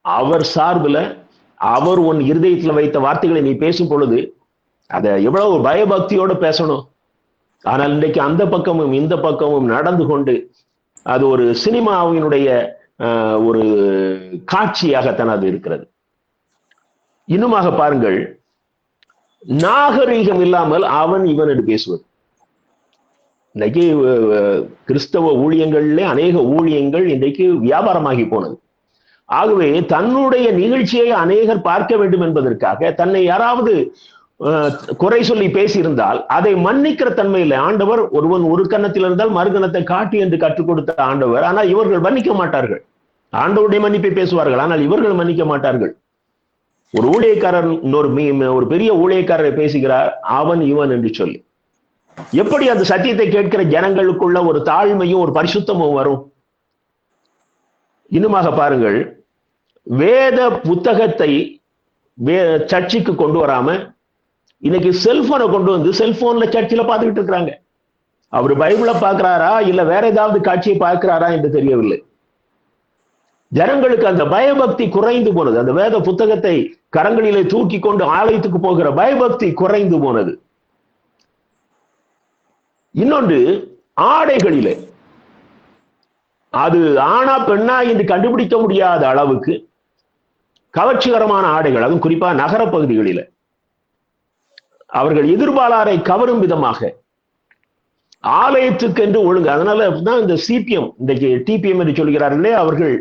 அவர் சார்பில் அவர் உன் இருதயத்துல வைத்த வார்த்தைகளை நீ பேசும் பொழுது அதை எவ்வளவு பயபக்தியோடு பேசணும். ஆனால் இன்றைக்கு அந்த பக்கமும் இந்த பக்கமும் நடந்து கொண்டு அது ஒரு சினிமாவினுடைய ஒரு காட்சியாகத்தான் அது இருக்கிறது. இன்னுமாக பாருங்கள், நாகரீகம் இல்லாமல் அவன் இவன் என்று பேசுவது. இன்னைக்கு கிறிஸ்தவ ஊழியங்கள்ல அநேக ஊழியங்கள் இன்றைக்கு வியாபாரமாகி போனது. ஆகவே தன்னுடைய நிகழ்ச்சியை அநேகர் பார்க்க வேண்டும் என்பதற்காக தன்னை யாராவது குறை சொல்லி பேசியிருந்தால் அதை மன்னிக்கிற தன்மையில் ஆண்டவர், ஒருவன் ஒரு கன்னத்தில் இருந்தால் மறுகணத்தை காட்டி என்று கற்றுக் கொடுத்த ஆண்டவர். ஆனால் இவர்கள் மன்னிக்க மாட்டார்கள். ஆண்டவருடைய மன்னிப்பை பேசுவார்கள், ஆனால் இவர்கள் மன்னிக்க மாட்டார்கள். ஒரு ஊழியக்காரர் ஒரு பெரிய ஊழியக்காரரை பேசுகிறார், அவன் இவன் என்று சொல்லி. எப்படி அந்த சத்தியத்தை கேட்கிற ஜனங்களுக்குள்ள ஒரு தாழ்மையும் ஒரு பரிசுத்தமும் வரும்? இன்னுமாக பாருங்கள், வேத புத்தகத்தை சர்ச்சுக்கு கொண்டு வராம இன்னைக்கு செல்போனை கொண்டு வந்து செல்போன்ல சர்ச்சில் பார்த்துக்கிட்டு இருக்கிறாங்க. அவர் பைபிளை பார்க்கிறாரா இல்ல வேற ஏதாவது காட்சியை பார்க்கிறாரா என்று தெரியவில்லை. ஜனங்களுக்கு அந்த பயபக்தி குறைந்து போனது. அந்த வேத புத்தகத்தை கரங்களிலே தூக்கி கொண்டு ஆலயத்துக்கு போகிற பயபக்தி குறைந்து போனது. இன்னொன்று, ஆடைகளிலே அது ஆனா பெண்ணா என்று கண்டுபிடிக்க முடியாத அளவுக்கு கவர்ச்சிகரமான ஆடைகள், அதுவும் குறிப்பா நகர பகுதிகளில அவர்கள் எதிர்பாலாரை கவரும் விதமாக ஆலயத்துக்கு என்று ஒழுங்கு. அதனாலதான் இந்த சிபிஎம், இன்றைக்கு டிபிஎம் என்று சொல்கிறார்களே, அவர்கள்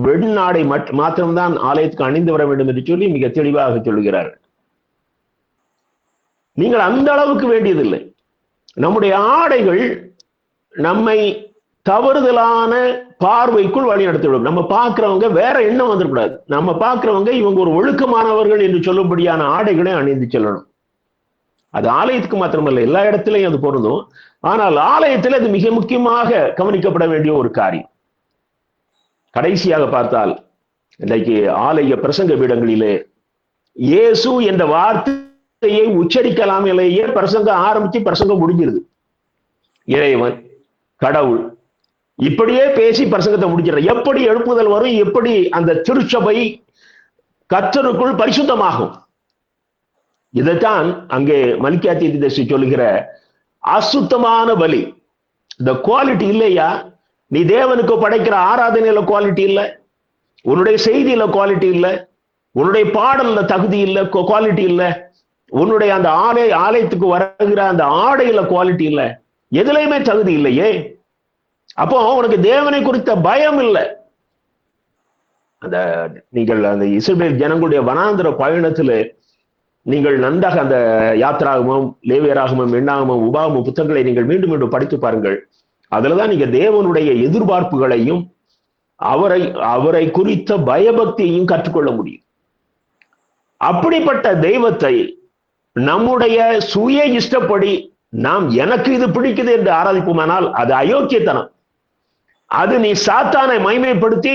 வெண்ணாடை மாத்திரம்தான் ஆலயத்துக்கு அணிந்து வர வேண்டும் என்று சொல்லி மிக தெளிவாக சொல்கிறார்கள். நீங்கள் அந்த அளவுக்கு வேண்டியதில்லை. நம்முடைய ஆடைகள் நம்மை தவறுதலான பார்வைக்குள் வழி நடத்திவிடும். நம்ம பார்க்கிறவங்க வேற எண்ணம் வந்துடக்கூடாது. நம்ம பார்க்கிறவங்க இவங்க ஒரு ஒழுக்கமானவர்கள் என்று சொல்லும்படியான ஆடைகளை அணிந்து செல்லணும். அது ஆலயத்துக்கு மாத்திரமல்ல, எல்லா இடத்திலையும் அது பொருந்தும். ஆனால் ஆலயத்தில் அது மிக முக்கியமாக கவனிக்கப்பட வேண்டிய ஒரு காரியம். கடைசியாக பார்த்தால், இன்றைக்கு ஆலய பிரசங்க பீடங்களிலே இயேசு என்ற வார்த்தையை உச்சரிக்கலாமலேயே பிரசங்கம் ஆரம்பிச்சு பிரசங்கம் முடிஞ்சிருது. இறைவன், கடவுள், இப்படியே பேசி பிரசங்கத்தை முடிச்சிட. எப்படி எழுப்புதல் வரும், எப்படி அந்த திருச்சபை கர்த்தருக்குள் பரிசுத்தமாகும்? இதைத்தான் அங்கே மல்கியா தீர்க்கதரிசி சொல்லுகிற அசுத்தமான பலி. இந்த குவாலிட்டி இல்லையா? நீ தேவனுக்கு படைக்கிற ஆராதனையில குவாலிட்டி இல்ல, உன்னுடைய செய்தியில குவாலிட்டி இல்ல, உன்னுடைய பாடல்ல தகுதி இல்ல, குவாலிட்டி இல்ல, உன்னுடைய அந்த ஆலயத்துக்கு வருகிற அந்த ஆடையில குவாலிட்டி இல்ல, எதுலையுமே தகுதி இல்லையே. அப்போ உனக்கு தேவனை குறித்த பயம் இல்லை. அந்த நீங்கள் அந்த இஸ்ரவேல் ஜனங்களுடைய வனாந்திர பயணத்துல நீங்கள் நன்றாக அந்த யாத்திராகமும், லேவியராகமும், எண்ணாகமும், உபாகமும் புத்தகங்களை நீங்கள் மீண்டும் மீண்டும் படித்து பாருங்கள். அதுலதான் நீங்க தேவனுடைய எதிர்பார்ப்புகளையும் அவரை குறித்த பயபக்தியையும் கற்றுக்கொள்ள முடியும். அப்படிப்பட்ட தெய்வத்தை நம்முடைய சுய இஷ்டப்படி நாம் எனக்கு இது பிடிக்குது என்று ஆராதிப்போமானால் அது அயோக்கியத்தனம். அது நீ சாத்தானை மைமைப்படுத்தி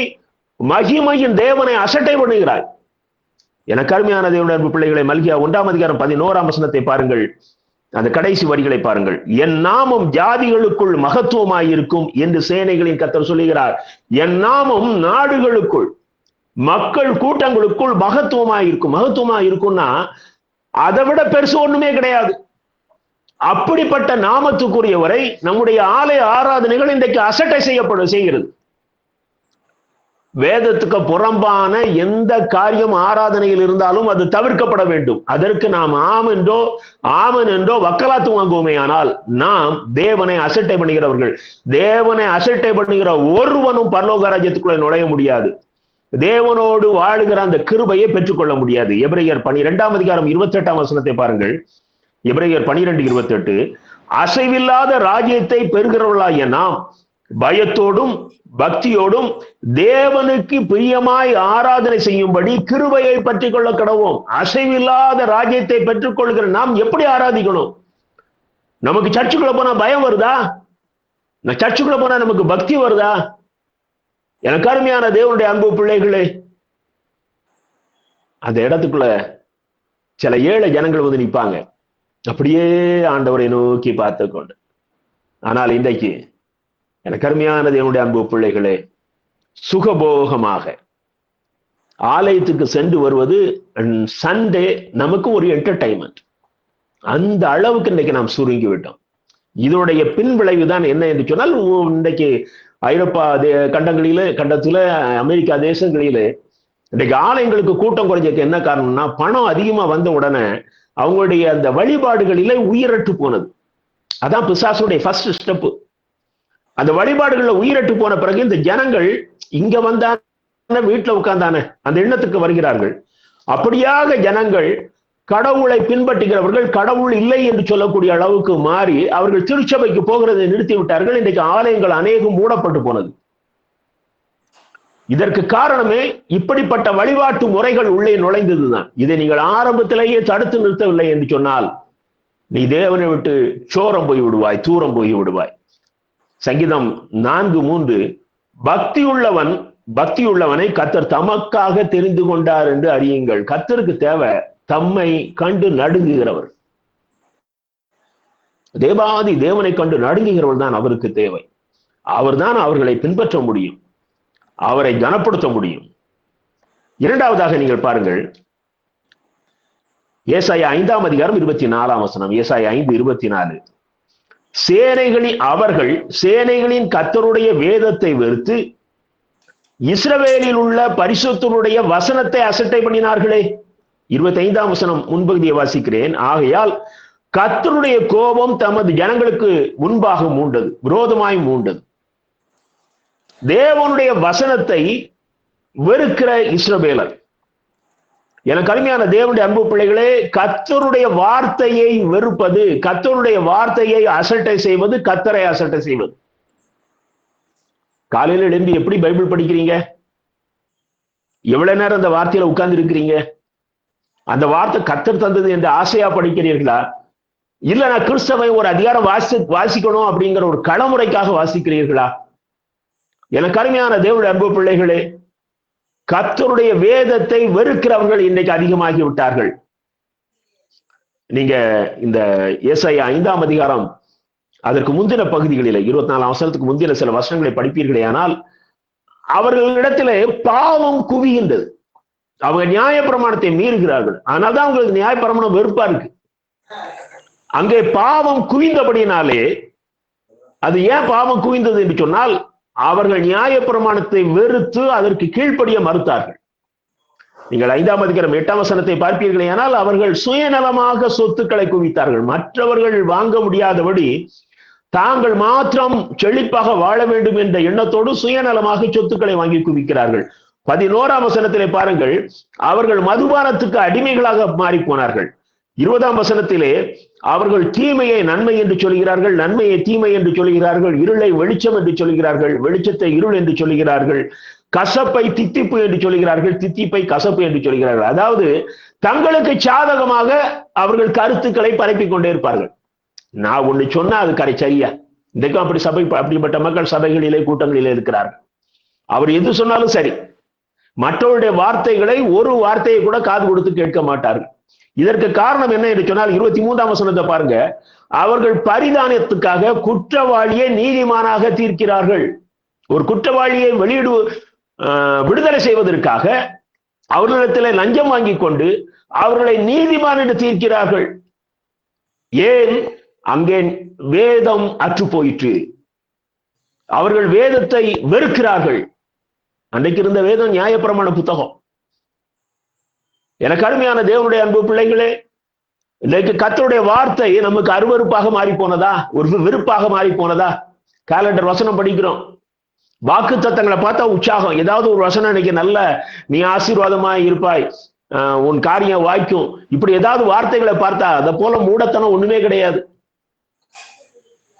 மகிமையின் தேவனை அசட்டை பண்ணுகிறாய். எனக்கு அருமையான தேவனுடைய அன்பு பிள்ளைகளை, மல்கியா 1:11 பாருங்கள். அந்த கடைசி வரிகளை பாருங்கள். என் நாமம் ஜாதிகளுக்குள் மகத்துவமாயிருக்கும் என்று சேனைகளின் கர்த்தர் சொல்லுகிறார். என் நாமம் நாடுகளுக்குள், மக்கள் கூட்டங்களுக்குள் மகத்துவமாயிருக்கும். மகத்துவமாயிருக்கும்னா அதை விட பெருசு ஒண்ணுமே கிடையாது. அப்படிப்பட்ட நாமத்துக்குரியவரை நம்முடைய ஆலய ஆராதனைகள் இன்றைக்கு அசட்டை செய்கிறது. வேதத்துக்கு புறம்பான எந்த காரியம் ஆராதனையில் இருந்தாலும் அது தவிர்க்கப்பட வேண்டும். அதற்கு நாம் ஆமன் என்றோ வக்கலாத்து வாங்குவோமே. ஆனால் நாம் தேவனை அசட்டை பண்ணுகிறவர்கள். தேவனை அசட்டை பண்ணுகிற ஒருவனும் பரலோக ராஜ்யத்துக்குள்ள நுழைய முடியாது. தேவனோடு வாழுகிற அந்த கிருபையை பெற்றுக்கொள்ள முடியாது. எபிரேயர் 12:28 பாருங்கள். எபிரேயர் 12:28, அசைவில்லாத ராஜ்யத்தை பெறுகிறவர்களாகிய நாம் பயத்தோடும் பக்தியோடும் தேவனுக்கு பிரியமாய் ஆராதனை செய்யும்படி கிருபையை பற்றிக் கொள்ள கடவோம். அசைவில்லாத ராஜ்யத்தை பெற்றுக் கொள்கிற நாம் எப்படி ஆராதிக்கணும்? நமக்கு சர்ச்சுக்குள்ள போனா பயம் வருதா? சர்ச்சுக்குள்ள போனா நமக்கு பக்தி வருதா? எனக்கு அருமையான தேவனுடைய அன்பு பிள்ளைகளே, அந்த இடத்துக்குள்ள சில ஏழை ஜனங்கள் வந்து நிற்பாங்க, அப்படியே ஆண்டவரை நோக்கி பார்த்து கொண்டு. ஆனால் இன்றைக்கு எனக்கு அருமையான தேவனுடைய அன்பு பிள்ளைகளே, சுகபோகமாக ஆலயத்துக்கு சென்று வருவது சண்டே நமக்கு ஒரு என்டர்டைன்மெண்ட். அந்த அளவுக்கு இன்றைக்கு நாம் சுருங்கி விட்டோம். இதனுடைய பின் விளைவுதான் என்ன என்று சொன்னால், இன்றைக்கு ஐரோப்பா கண்டத்துல, அமெரிக்கா தேசங்களிலே இன்றைக்கு ஆலயங்களுக்கு கூட்டம் குறைஞ்சதுக்கு என்ன காரணம்னா, பணம் அதிகமா வந்த உடனே அவங்களுடைய அந்த வழிபாடுகளிலே உயிரற்று போனது. அதான் பிசாசுடைய ஃபர்ஸ்ட் ஸ்டெப். அந்த வழிபாடுகள்ல உயிரட்டு போன பிறகு இந்த ஜனங்கள் இங்க வந்தான வீட்டுல உட்கார்ந்தானே அந்த எண்ணத்துக்கு வருகிறார்கள். அப்படியாக ஜனங்கள் கடவுளை பின்பற்றுகிறவர்கள் கடவுள் இல்லை என்று சொல்லக்கூடிய அளவுக்கு மாறி அவர்கள் திருச்சபைக்கு போகிறதை நிறுத்தி விட்டார்கள். இன்றைக்கு ஆலயங்கள் அநேகம் மூடப்பட்டு போனது. இதற்கு காரணமே இப்படிப்பட்ட வழிபாட்டு முறைகள் உள்ளே நுழைந்ததுதான். இதை நீங்கள் ஆரம்பத்திலேயே தடுத்து நிறுத்தவில்லை என்று சொன்னால் நீ தேவனை விட்டு சோரம் போய் விடுவாய், தூரம் போய் விடுவாய். சங்கீதம் 4:3, பக்தியுள்ளவனை கர்த்தர் தமக்காக தெரிந்து கொண்டார் என்று அறியுங்கள். கர்த்தருக்கு தேவை தம்மை கண்டு நடுங்குகிறவர். தேவாதி தேவனை கண்டு நடுங்குகிறவர் தான் அவருக்கு தேவை. அவர்தான் அவர்களை பின்பற்ற முடியும், அவரை கனப்படுத்த முடியும். இரண்டாவதாக நீங்கள் பாருங்கள், ஏசாயா 5:24. ஏசாயா 5:24, சேனைகளின் கர்த்தருடைய வேதத்தை வெறுத்து இஸ்ரவேலில் உள்ள பரிசுத்தருடைய வசனத்தை அசட்டை பண்ணினார்களே. 25 முன்பகுதியை வாசிக்கிறேன். ஆகையால் கர்த்தருடைய கோபம் தமது ஜனங்களுக்கு முன்பாக மூண்டது, விரோதமாய் மூண்டது. தேவனுடைய வசனத்தை வெறுக்கிற இஸ்ரவேலர். எனக்கு அருமையான தேவனுடைய அன்பு பிள்ளைகளே, கர்த்தருடைய வார்த்தையை வெறுப்பது, கர்த்தருடைய வார்த்தையை அசட்டை செய்வது, கர்த்தரை அசட்டை செய்வது. காலையில எழும்பி எப்படி பைபிள் படிக்கிறீங்க? எவ்வளவு நேரம் அந்த வார்த்தையில உட்கார்ந்து இருக்கிறீங்க? அந்த வார்த்தை கர்த்தர் தந்தது என்று ஆசையா படிக்கிறீர்களா? இல்ல நான் கிறிஸ்தவை ஒரு அதிகாரம் வாசிக்கணும் அப்படிங்கிற ஒரு களமுறைக்காக வாசிக்கிறீர்களா? எனக்கு அருமையான தேவனுடைய அன்பு பிள்ளைகளே, கர்த்தருடைய வேதத்தை வெறுக்கிறவர்கள் இன்றைக்கு அதிகமாகி விட்டார்கள். நீங்க இந்த ஏசாயா 5 அதற்கு முந்தின பகுதிகளிலே 24 வசனத்துக்கு முந்தின சில வசனங்களை படிப்பீர்களே ஆனால் அவர்களிடத்திலே பாவம் குவிகின்றது. அவங்க நியாயப்பிரமாணத்தை மீறுகிறார்கள். அதனால்தான் அவங்களுக்கு நியாயப்பிரமாணம் வெறுப்பா இருக்கு. அங்கே பாவம் குவிந்தபடினாலே, அது ஏன் பாவம் குவிந்தது என்று சொன்னால் அவர்கள் நியாயப்பிரமாணத்தை வெறுத்து அதற்கு கீழ்ப்படிய மறுத்தார்கள். நீங்கள் 5ஆம் அதிகாரம் 8ஆம் வசனத்தை பார்ப்பீர்களே ஆனால் அவர்கள் சுயநலமாக சொத்துக்களை குவித்தார்கள். மற்றவர்கள் வாங்க முடியாதபடி தாங்கள் மாத்திரம் செழிப்பாக வாழ வேண்டும் என்ற எண்ணத்தோடு சுயநலமாக சொத்துக்களை வாங்கி குவிக்கிறார்கள். 11ஆம் வசனத்திலே பாருங்கள், அவர்கள் மதுபானத்துக்கு அடிமைகளாக மாறி போனார்கள். 20ஆம் வசனத்திலே அவர்கள் தீமையை நன்மை என்று சொல்கிறார்கள், நன்மையை தீமை என்று சொல்கிறார்கள், இருளை வெளிச்சம் என்று சொல்கிறார்கள், வெளிச்சத்தை இருள் என்று சொல்கிறார்கள், கசப்பை தித்திப்பு என்று சொல்கிறார்கள், தித்திப்பை கசப்பு என்று சொல்கிறார்கள். அதாவது தங்களுக்கு சாதகமாக அவர்கள் கருத்துக்களை பரப்பிக் கொண்டே இருப்பார்கள். நான் ஒண்ணு சொன்னா அது சரியா? இன்றைக்கும் அப்படி அப்படிப்பட்ட மக்கள் சபைகளிலே கூட்டங்களிலே இருக்கிறார்கள். அவர் எது சொன்னாலும் சரி, மற்றவருடைய வார்த்தைகளை ஒரு வார்த்தையை கூட காது கொடுத்து கேட்க மாட்டார்கள். இதற்கு காரணம் என்ன என்று சொன்னால் 23ஆம் வசனத்தை பாருங்க, அவர்கள் பரிதானத்துக்காக குற்றவாளியை நீதிமானாக தீர்க்கிறார்கள். ஒரு குற்றவாளியை விடுதலை செய்வதற்காக அவர்களிடத்தில் லஞ்சம் வாங்கி கொண்டு அவர்களை நீதிமான் என்று தீர்க்கிறார்கள். ஏன்? அங்கே வேதம் அற்று போயிற்று. அவர்கள் வேதத்தை வெறுக்கிறார்கள். அன்றைக்கு இருந்த வேதம் நியாயப்பிரமாண புத்தகம். எனக்கு அருமையான தேவனுடைய அன்பு பிள்ளைகளே, இன்றைக்கு கர்த்தருடைய வார்த்தை நமக்கு அருவருப்பாக மாறி போனதா? ஒரு வெறுப்பாக மாறி போனதா? காலண்டர் வசனம் படிக்கிறோம், வாக்கு தத்தங்களை பார்த்தா உற்சாகம். ஏதாவது ஒரு வசனம் இன்னைக்கு நல்ல நீ ஆசீர்வாதமாய் இருப்பாய், உன் காரியம் வாய்க்கும், இப்படி ஏதாவது வார்த்தைகளை பார்த்தா அதை போல மூடத்தனம் ஒண்ணுமே கிடையாது.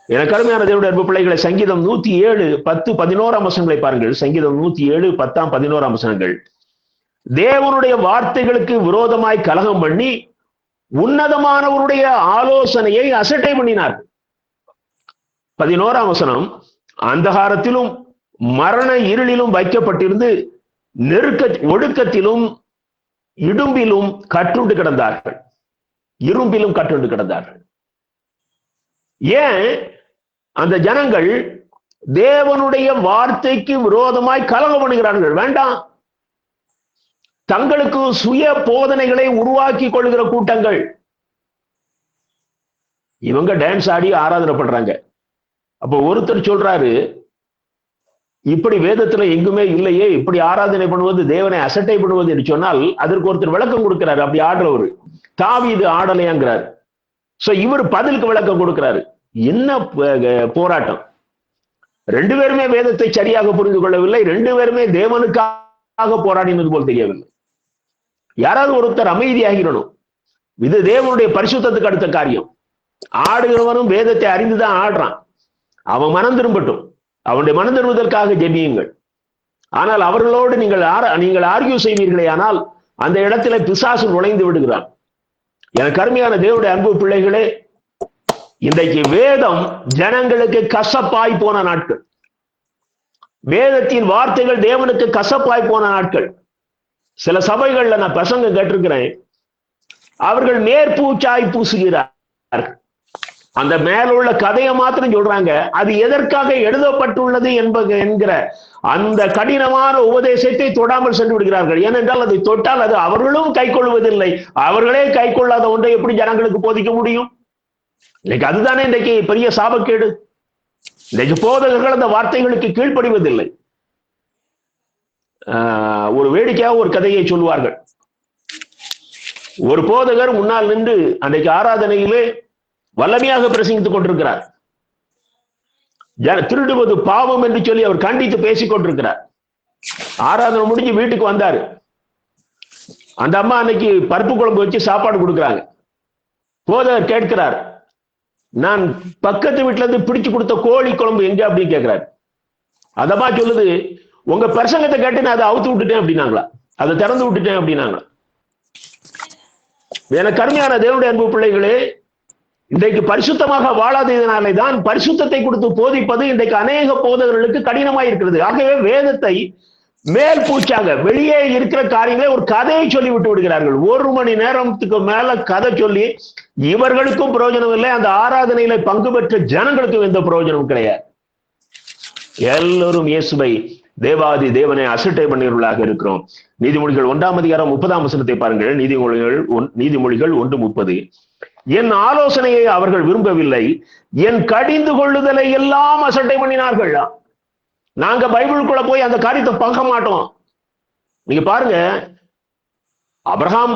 எனக்கு அருமையான தேவனுடைய அன்பு பிள்ளைகளை, சங்கீதம் 107 10 11ஆம் வசனங்களை பாருங்கள். சங்கீதம் 107 10 11ஆம் வசனங்கள், தேவனுடைய வார்த்தைகளுக்கு விரோதமாய் கலகம் பண்ணி உன்னதமானவருடைய ஆலோசனையை அசட்டை பண்ணினார். 11ஆம் வசனம், அந்தகாரத்திலும் மரண இருளிலும் வைக்கப்பட்டிருந்து ஒடுக்கத்திலும் இடும்பிலும் கட்டுண்டு கிடந்தார்கள். இரும்பிலும் கட்டுண்டு கிடந்தார்கள். ஏன்? அந்த ஜனங்கள் தேவனுடைய வார்த்தைக்கு விரோதமாய் கலகம் பண்ணுகிறார்கள். வேண்டாம், தங்களுக்கு சுய போதனைகளை உருவாக்கி கொள்கிற கூட்டங்கள். இவங்க டான்ஸ் ஆடி ஆராதனை பண்றாங்க. அப்போ ஒருத்தர் சொல்றாரு, இப்படி வேதத்துல எங்குமே இல்லையே, இப்படி ஆராதனை பண்ணுவது தேவனை அசட்டை பண்ணுவது என்று சொன்னால் அதற்கு ஒருத்தர் விளக்கம் கொடுக்கிறாரு. அப்படி ஆடுறவரு தாவீது ஆடலையாங்கிறார். சோ இவர் பதிலுக்கு விளக்கம் கொடுக்கிறாரு. என்ன போராட்டம்! ரெண்டு பேருமே வேதத்தை சரியாக புரிந்து கொள்ளவில்லை, ரெண்டு பேருமே தேவனுக்காக போராடினது போல் தெரியவில்லை. யாராவது ஒருத்தர் அமைதியாகிடணும். இது தேவனுடைய பரிசுத்தத்துக்கு அடுத்த காரியம். ஆடுகிறவனும் வேதத்தை அறிந்துதான் ஆடுறான். அவன் மனம் திரும்பட்டும், அவனுடைய மனம் திரும்புவதற்காக ஜெபியுங்கள். ஆனால் அவர்களோடு நீங்கள் ஆர்கியூ செய்வீர்களே ஆனால் அந்த இடத்துல பிசாசு நுழைந்து விடுகிறான். எனக்கு அருமையான தேவனுடைய அன்பு பிள்ளைகளே, இன்றைக்கு வேதம் ஜனங்களுக்கு கசப்பாய் போன நாட்கள். வேதத்தின் வார்த்தைகள் தேவனுக்கு கசப்பாய் போன நாட்கள். சில சபைகள்ல நான் பிரசங்கம் கேட்டிருக்கிறேன், அவர்கள் மேற்பூச்சாய் பூசுகிறார். அந்த மேலுள்ள கதையை மாத்திரம் சொல்றாங்க, அது எதற்காக எழுதப்பட்டுள்ளது என்கிற அந்த கடினமான உபதேசத்தை தொடாமல் சென்று விடுகிறார்கள். ஏனென்றால் அதை தொட்டால் அது அவர்களும் கை கொள்வதில்லை. அவர்களே கை கொள்ளாத ஒன்றை எப்படி ஜனங்களுக்கு போதிக்க முடியும்? இன்னைக்கு அதுதானே இன்றைக்கு பெரிய சாபக்கேடு. இன்றைக்கு போதகர்கள் அந்த வார்த்தைகளுக்கு கீழ்ப்படிவதில்லை. ஒரு வேடிக்கையாக ஒரு கதையை சொல்வார்கள். ஒரு போதகர் முன்னால் நின்று அன்றைக்கு ஆராதனையிலே வல்லமையாக பிரசங்கித்துக் கொண்டிருக்கிறார். திருடுவது பாவம் என்று சொல்லி அவர் கண்டித்து பேசிக் கொண்டிருக்கிறார். ஆராதனை முடிஞ்சு வீட்டுக்கு வந்தாரு. அந்த அம்மா அன்னைக்கு பருப்பு குழம்பு வச்சு சாப்பாடு கொடுக்குறாங்க. போதகர் கேட்கிறார், நான் பக்கத்து வீட்டுல இருந்து பிடிச்சு கொடுத்த கோழி குழம்பு எங்க அப்படின்னு கேட்கிறாரு. அதமா சொல்லுது, உங்க பிரசங்கத்தை கேட்டு நான் அதை அவுத்து விட்டுட்டேன் அப்படின்னாங்களா, அதை திறந்து விட்டுட்டேன் அப்படின்னாங்களா. எனக்கு கருமையான தேவனுடைய அன்பு பிள்ளைகளே, இன்றைக்கு பரிசுத்தமாக வாழாததினாலே தான் பரிசுத்தத்தை கொடுத்து போதிப்பது இன்றைக்கு அநேக போதகர்களுக்கு கடினமாய் இருக்கிறது. ஆகவே வேதத்தை மேல் பூச்சாக வெளியே இருக்கிற காரியங்களை ஒரு கதையை சொல்லி விட்டு விடுகிறார்கள். 1 மணி நேரத்துக்கு மேல கதை சொல்லி இவர்களுக்கும் பிரயோஜனம் இல்லை, அந்த ஆராதனையில பங்கு பெற்ற ஜனங்களுக்கும் எந்த பிரயோஜனமும் கிடையாது. எல்லோரும் இயேசுவை தேவாதி தேவனை அசட்டை பண்ணியவர்களாக இருக்கிறோம். நீதிமொழிகள் 1ஆம் அதிகாரம் 30ஆம் வசனத்தை பாருங்கள். நீதிமொழிகள் 1:30. என் ஆலோசனையை அவர்கள் விரும்பவில்லை, என் கடிந்து கொள்ளுதலை எல்லாம் அசட்டை பண்ணினார்கள். நாங்க பைபிளுக்குள்ள போய் அந்த காரியத்தை பார்க்க மாட்டோம். நீங்க பாருங்க, ஆபிரகாம்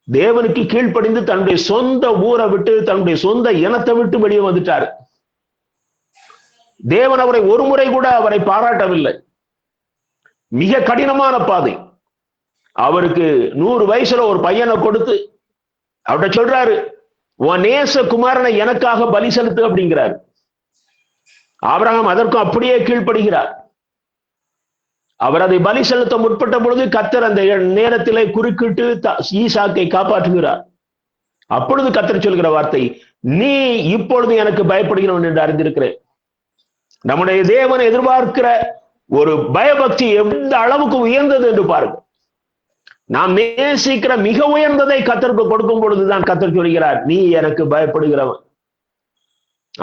தேவனுக்கு கீழ்ப்படிந்து தன்னுடைய சொந்த ஊரை விட்டு தன்னுடைய சொந்த இனத்தை விட்டு வெளியே வந்துட்டார். தேவன் அவரை ஒரு முறை கூட அவரை பாராட்டவில்லை. மிக கடினமான பாதை. அவருக்கு 100 வயசுல ஒரு பையனை கொடுத்து அவர்கிட்ட சொல்றாரு, உன் நேச குமாரனை எனக்காக பலி செலுத்து அப்படிங்கிறார். ஆபிரகாம் அதற்கும் அப்படியே கீழ்ப்படுகிறார். அவர் அதை பலி செலுத்த முற்பட்ட பொழுது கர்த்தர் அந்த நேரத்திலே குறுக்கிட்டு ஈசாக்கை காப்பாற்றுகிறார். அப்பொழுது கர்த்தர் சொல்கிற வார்த்தை, நீ இப்பொழுது எனக்கு பயப்படுகிறவன் என்று அறிந்திருக்கிறேன். நம்முடைய தேவன் எதிர்பார்க்கிற ஒரு பயபக்தி எந்த அளவுக்கு உயர்ந்தது என்று பாருங்க. நாம் நேசிக்கிற மிக உயர்ந்ததை கர்த்தருக்கு கொடுக்கும் பொழுதுதான் கர்த்தர் சொல்கிறார், நீ எனக்கு பயப்படுகிறவன்.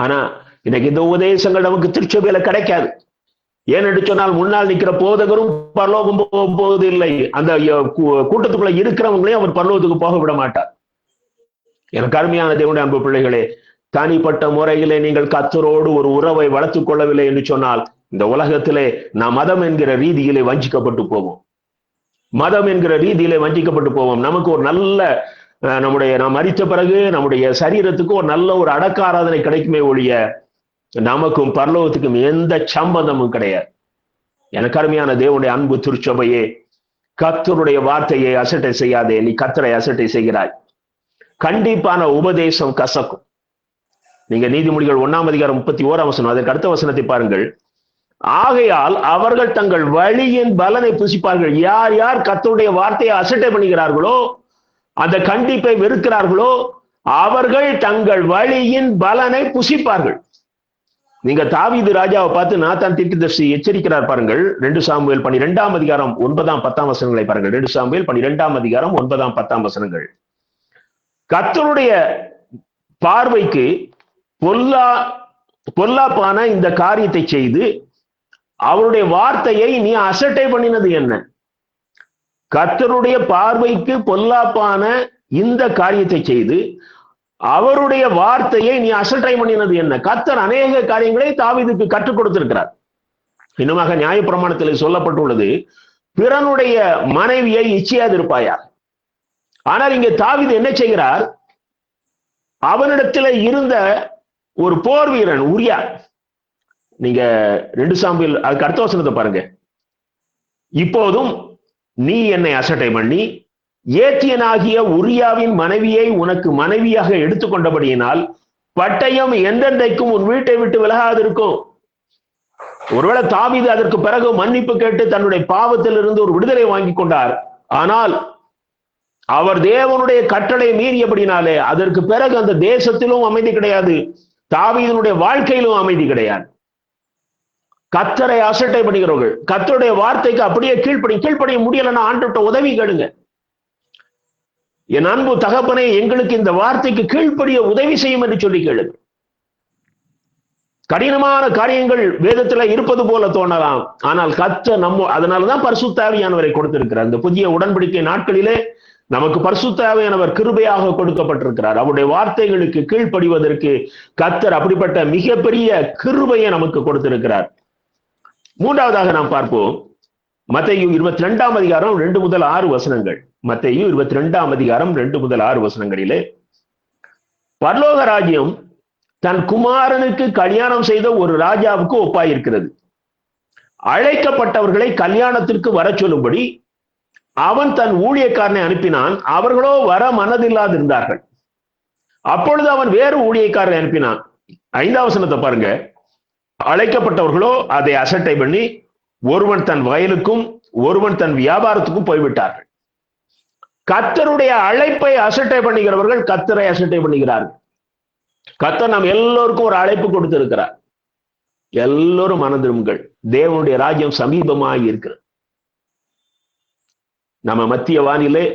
ஆனா இன்னைக்கு இந்த உபதேசங்கள் நமக்கு திருச்சபையில கிடைக்காது. ஏனென்று சொன்னால், முன்னால் நிற்கிற போதகரும் பரலோகம் போவது இல்லை. அந்த கூட்டத்துக்குள்ள இருக்கிறவங்களையும் அவர் பரலோகத்துக்கு போக விட மாட்டார். எனக்கு அருமையான தேவனுடைய அன்பு பிள்ளைகளே, தனிப்பட்ட முறையிலே நீங்கள் கர்த்தரோடு ஒரு உறவை வளர்த்துக் கொள்ளவில்லை என்று சொன்னால், இந்த உலகத்திலே நாம் மதம் என்கிற ரீதியிலே வஞ்சிக்கப்பட்டு போவோம். மதம் என்கிற ரீதியிலே வஞ்சிக்கப்பட்டு போவோம். நமக்கு ஒரு நல்ல நாம் மரித்த பிறகு நம்முடைய சரீரத்துக்கு ஒரு நல்ல ஒரு அடக்க ஆராதனை கிடைக்குமே ஒழிய நமக்கும் பரலோகத்துக்கும் எந்த சம்பந்தமும் கிடையாது. எனக்கு அருமையான தேவனுடைய அன்பு திருச்சபையே, கர்த்தருடைய வார்த்தையை அசட்டை செய்யாதே. நீ கர்த்தரை அசட்டை செய்கிறாய். கண்டிப்பான உபதேசம் கசக்கும். நீங்க நீதிமொழிகள் 1ஆம் அதிகாரம் 31ஆம் வசனம், அதற்கு அடுத்த வசனத்தை பாருங்கள். ஆகையால் அவர்கள் தங்கள் வழியின் பலனை புசிப்பார்கள். யார் யார் கர்த்தருடைய வார்த்தையை அசட்டை பண்ணுகிறார்களோ, அந்த கண்டிப்பை வெறுக்கிறார்களோ, அவர்கள் தங்கள் வழியின் பலனை புசிப்பார்கள். நீங்க தாவீது ராஜாவை பார்த்து நாத்தான் தீர்க்கதரிசி எச்சரிக்கிறார் பாருங்கள். 2 சாமுவேல் 12ஆம் அதிகாரம் 9ஆம் 10ஆம் வசனங்களை பாருங்கள். 2 சாமுவேல் 12ஆம் அதிகாரம் 9ஆம் 10ஆம் வசனங்கள். கர்த்தருடைய பார்வைக்கு பொல்லாப்பான இந்த காரியத்தை செய்து அவருடைய வார்த்தையை நீ அசட்டை பண்ணினது என்ன? கர்த்தருடைய பார்வைக்கு பொல்லாப்பான இந்த காரியத்தை செய்து அவருடைய வார்த்தையை நீ அசட்டை பண்ணினது என்ன? கர்த்தர் அநேக காரியங்களை தாவீதுக்கு கற்றுக் கொடுத்திருக்கிறார். இன்னுமாக நியாயப்பிரமாணத்தில் சொல்லப்பட்டுள்ளது, பிறனுடைய மனைவியை இச்சையாதிருப்பாயா. ஆனால் இங்கே தாவீது என்ன செய்கிறார்? அவனிடத்தில் இருந்த ஒரு போர் வீரன் உரியா, நீங்க 2 சாமுவேல் அதுக்கு அடுத்த வசனத்தை பாருங்க. இப்போதும் நீ என்னை அசட்டை பண்ணி ஏத்தியனாகிய உரியாவின் மனைவியை உனக்கு மனைவியாக எடுத்துக்கொண்டபடியினால் பட்டயம் எந்தெந்தைக்கும் உன் வீட்டை விட்டு விலகாதிருக்கும். ஒருவேளை தாவீது அதற்கு பிறகு மன்னிப்பு கேட்டு தன்னுடைய பாவத்திலிருந்து ஒரு விடுதலை வாங்கி கொண்டார். ஆனால் அவர் தேவனுடைய கட்டளை மீறியபடினாலே அதற்கு பிறகு அந்த தேசத்திலும் அமைதி கிடையாது, தாவீதுனுடைய வாழ்க்கையிலும் அமைதி கிடையாது. கர்த்தரை அசட்டை பண்ணுகிறவர்கள் கர்த்தருடைய வார்த்தைக்கு அப்படியே கீழ்ப்படிய முடியலன்னா ஆண்டவர்ட்ட உதவி கேளுங்க. என் அன்பு தகப்பனே, எங்களுக்கு இந்த வார்த்தைக்கு கீழ்ப்படிய உதவி செய்யும் என்று சொல்லி கேளுங்க. கடினமான காரியங்கள் வேதத்துல இருப்பது போல தோணலாம், ஆனால் கர்த்தர் அதனாலதான் பரிசுத்த ஆவியானவரை கொடுத்திருக்கிறார். இந்த புதிய உடன்படிக்கை நாட்களிலே நமக்கு பரிசுத்த ஆவியானவர் கிருபையாக கொடுக்கப்பட்டிருக்கிறார். அவருடைய வார்த்தைகளுக்கு கீழ்ப்படிவதற்கு கர்த்தர் அப்படிப்பட்ட மிகப்பெரிய கிருபையை நமக்கு கொடுத்திருக்கிறார். மூன்றாவதாக நாம் பார்ப்போம், மத்தேயு 22ஆம் அதிகாரம் 2 முதல் 6 வசனங்கள். மத்தேயு 22ஆம் அதிகாரம் 2 முதல் 6 வசனங்களிலே, பரலோக ராஜ்யம் தன் குமாரனுக்கு கல்யாணம் செய்த ஒரு ராஜாவுக்கு ஒப்பாயிருக்கிறது. அழைக்கப்பட்டவர்களை கல்யாணத்திற்கு வர சொல்லும்படி அவன் தன் ஊழியக்காரனை அனுப்பினான். அவர்களோ வர மனதில்லாதிருந்தார்கள். அப்பொழுது அவன் வேறு ஊழியக்காரனை அனுப்பினான். 5ஆம் வசனத்தை பாருங்க. அழைக்கப்பட்டவர்களோ அதை அசட்டை பண்ணி ஒருவன் தன் வயலுக்கும் ஒருவன் தன் வியாபாரத்துக்கும் போய்விட்டார்கள். கர்த்தருடைய அழைப்பை அசட்டை பண்ணுகிறவர்கள் கர்த்தரை அசட்டை பண்ணுகிறார்கள். கர்த்தர் நாம் எல்லோருக்கும் ஒரு அழைப்பு கொடுத்திருக்கிறார். எல்லோரும் மனதிருங்கள், தேவனுடைய ராஜ்யம் சமீபமாக இருக்கிறது. நம்ம மத்திய வானிலே